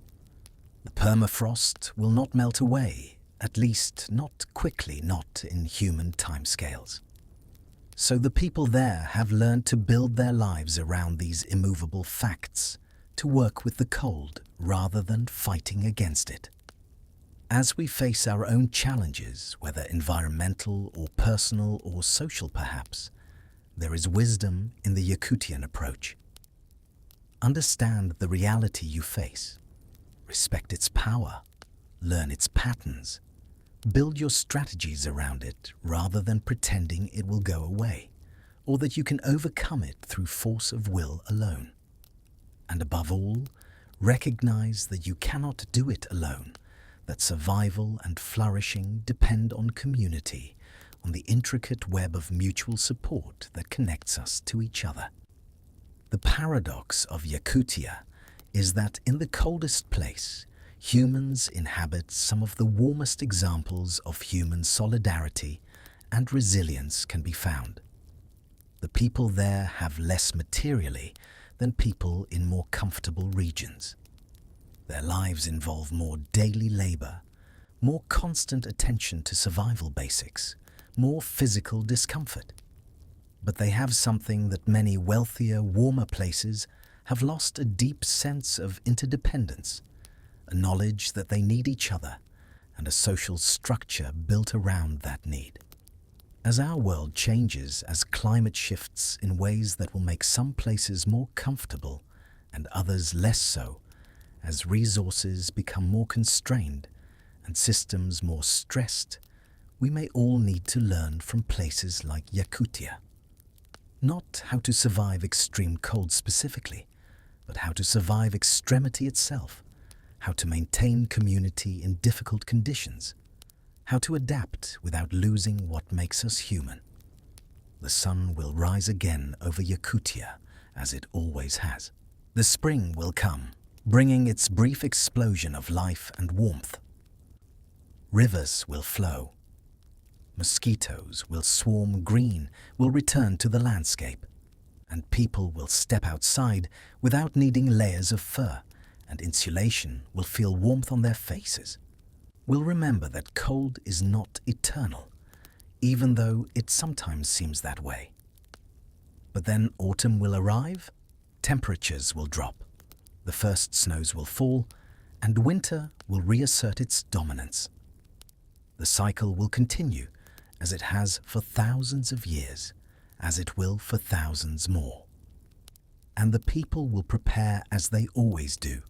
The permafrost will not melt away, at least not quickly, not in human timescales. So the people there have learned to build their lives around these immovable facts, to work with the cold rather than fighting against it. As we face our own challenges, whether environmental or personal or social perhaps, there is wisdom in the Yakutian approach. Understand the reality you face. Respect its power. Learn its patterns. Build your strategies around it rather than pretending it will go away, or that you can overcome it through force of will alone. And above all, recognize that you cannot do it alone, that survival and flourishing depend on community, on the intricate web of mutual support that connects us to each other. The paradox of Yakutia is that in the coldest place, humans inhabit some of the warmest examples of human solidarity and resilience can be found. The people there have less materially than people in more comfortable regions. Their lives involve more daily labor, more constant attention to survival basics, more physical discomfort. But they have something that many wealthier, warmer places have lost: a deep sense of interdependence, a knowledge that they need each other, and a social structure built around that need. As our world changes, as climate shifts in ways that will make some places more comfortable and others less so, as resources become more constrained and systems more stressed, we may all need to learn from places like Yakutia. Not how to survive extreme cold specifically, but how to survive extremity itself, how to maintain community in difficult conditions, how to adapt without losing what makes us human. The sun will rise again over Yakutia, as it always has. The spring will come, bringing its brief explosion of life and warmth. Rivers will flow. Mosquitoes will swarm, green will return to the landscape, and people will step outside without needing layers of fur, and insulation will feel warmth on their faces. We'll remember that cold is not eternal, even though it sometimes seems that way. But then autumn will arrive, temperatures will drop, the first snows will fall, and winter will reassert its dominance. The cycle will continue, as it has for thousands of years, as it will for thousands more. And the people will prepare as they always do,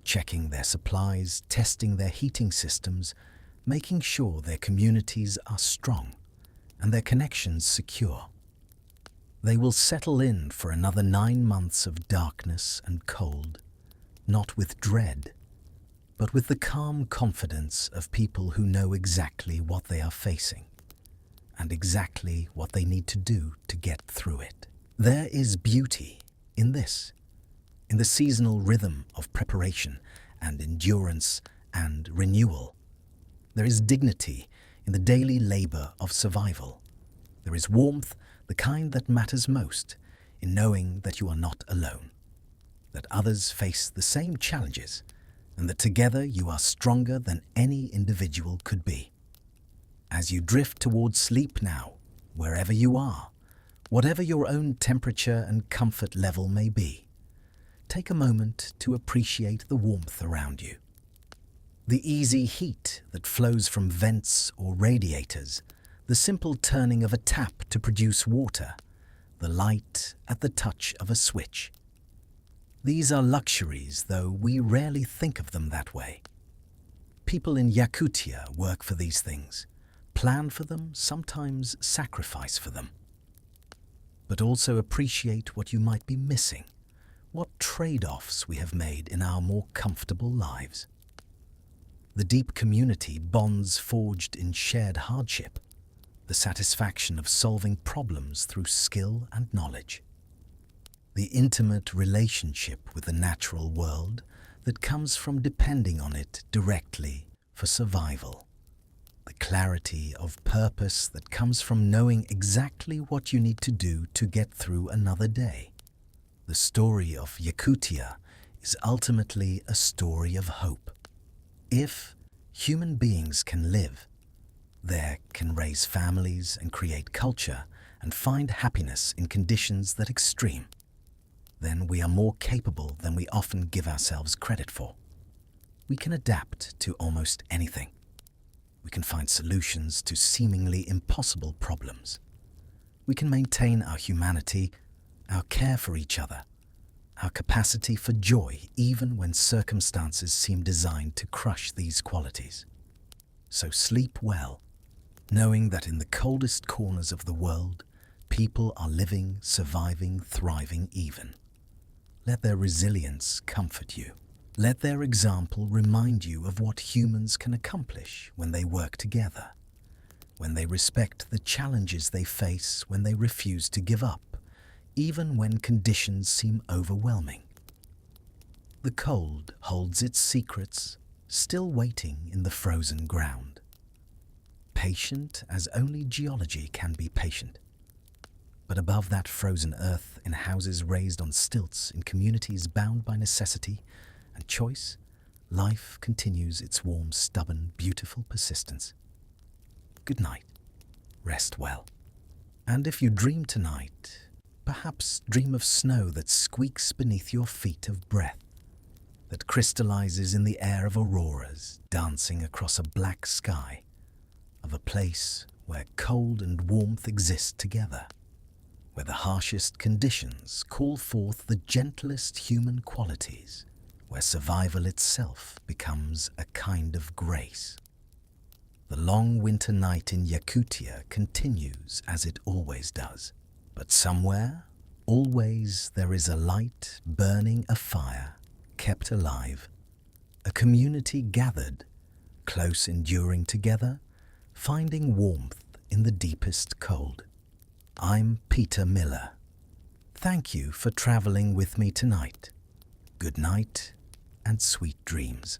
checking their supplies, testing their heating systems, making sure their communities are strong, and their connections secure. They will settle in for another 9 months of darkness and cold, not with dread, but with the calm confidence of people who know exactly what they are facing and exactly what they need to do to get through it. There is beauty in this, in the seasonal rhythm of preparation and endurance and renewal. There is dignity in the daily labor of survival. There is warmth, the kind that matters most, in knowing that you are not alone, that others face the same challenges, and that together you are stronger than any individual could be. As you drift towards sleep now, wherever you are, whatever your own temperature and comfort level may be, take a moment to appreciate the warmth around you. The easy heat that flows from vents or radiators, the simple turning of a tap to produce water, the light at the touch of a switch. These are luxuries, though we rarely think of them that way. People in Yakutia work for these things, plan for them, sometimes sacrifice for them. But also appreciate what you might be missing, what trade-offs we have made in our more comfortable lives. The deep community bonds forged in shared hardship, the satisfaction of solving problems through skill and knowledge. The intimate relationship with the natural world that comes from depending on it directly for survival. The clarity of purpose that comes from knowing exactly what you need to do to get through another day. The story of Yakutia is ultimately a story of hope. If human beings can live, there can raise families and create culture and find happiness in conditions that extreme, then we are more capable than we often give ourselves credit for. We can adapt to almost anything. We can find solutions to seemingly impossible problems. We can maintain our humanity, our care for each other, our capacity for joy even when circumstances seem designed to crush these qualities. So sleep well, knowing that in the coldest corners of the world, people are living, surviving, thriving even. Let their resilience comfort you. Let their example remind you of what humans can accomplish when they work together, when they respect the challenges they face, when they refuse to give up, even when conditions seem overwhelming. The cold holds its secrets, still waiting in the frozen ground. Patient as only geology can be patient. But above that frozen earth, in houses raised on stilts, in communities bound by necessity and choice, life continues its warm, stubborn, beautiful persistence. Good night. Rest well. And if you dream tonight, perhaps dream of snow that squeaks beneath your feet, of breath that crystallizes in the air, of auroras dancing across a black sky, of a place where cold and warmth exist together, where the harshest conditions call forth the gentlest human qualities, where survival itself becomes a kind of grace. The long winter night in Yakutia continues as it always does, but somewhere, always, there is a light burning, a fire kept alive, a community gathered, close, enduring together, finding warmth in the deepest cold. I'm Peter Miller. Thank you for traveling with me tonight. Good night and sweet dreams.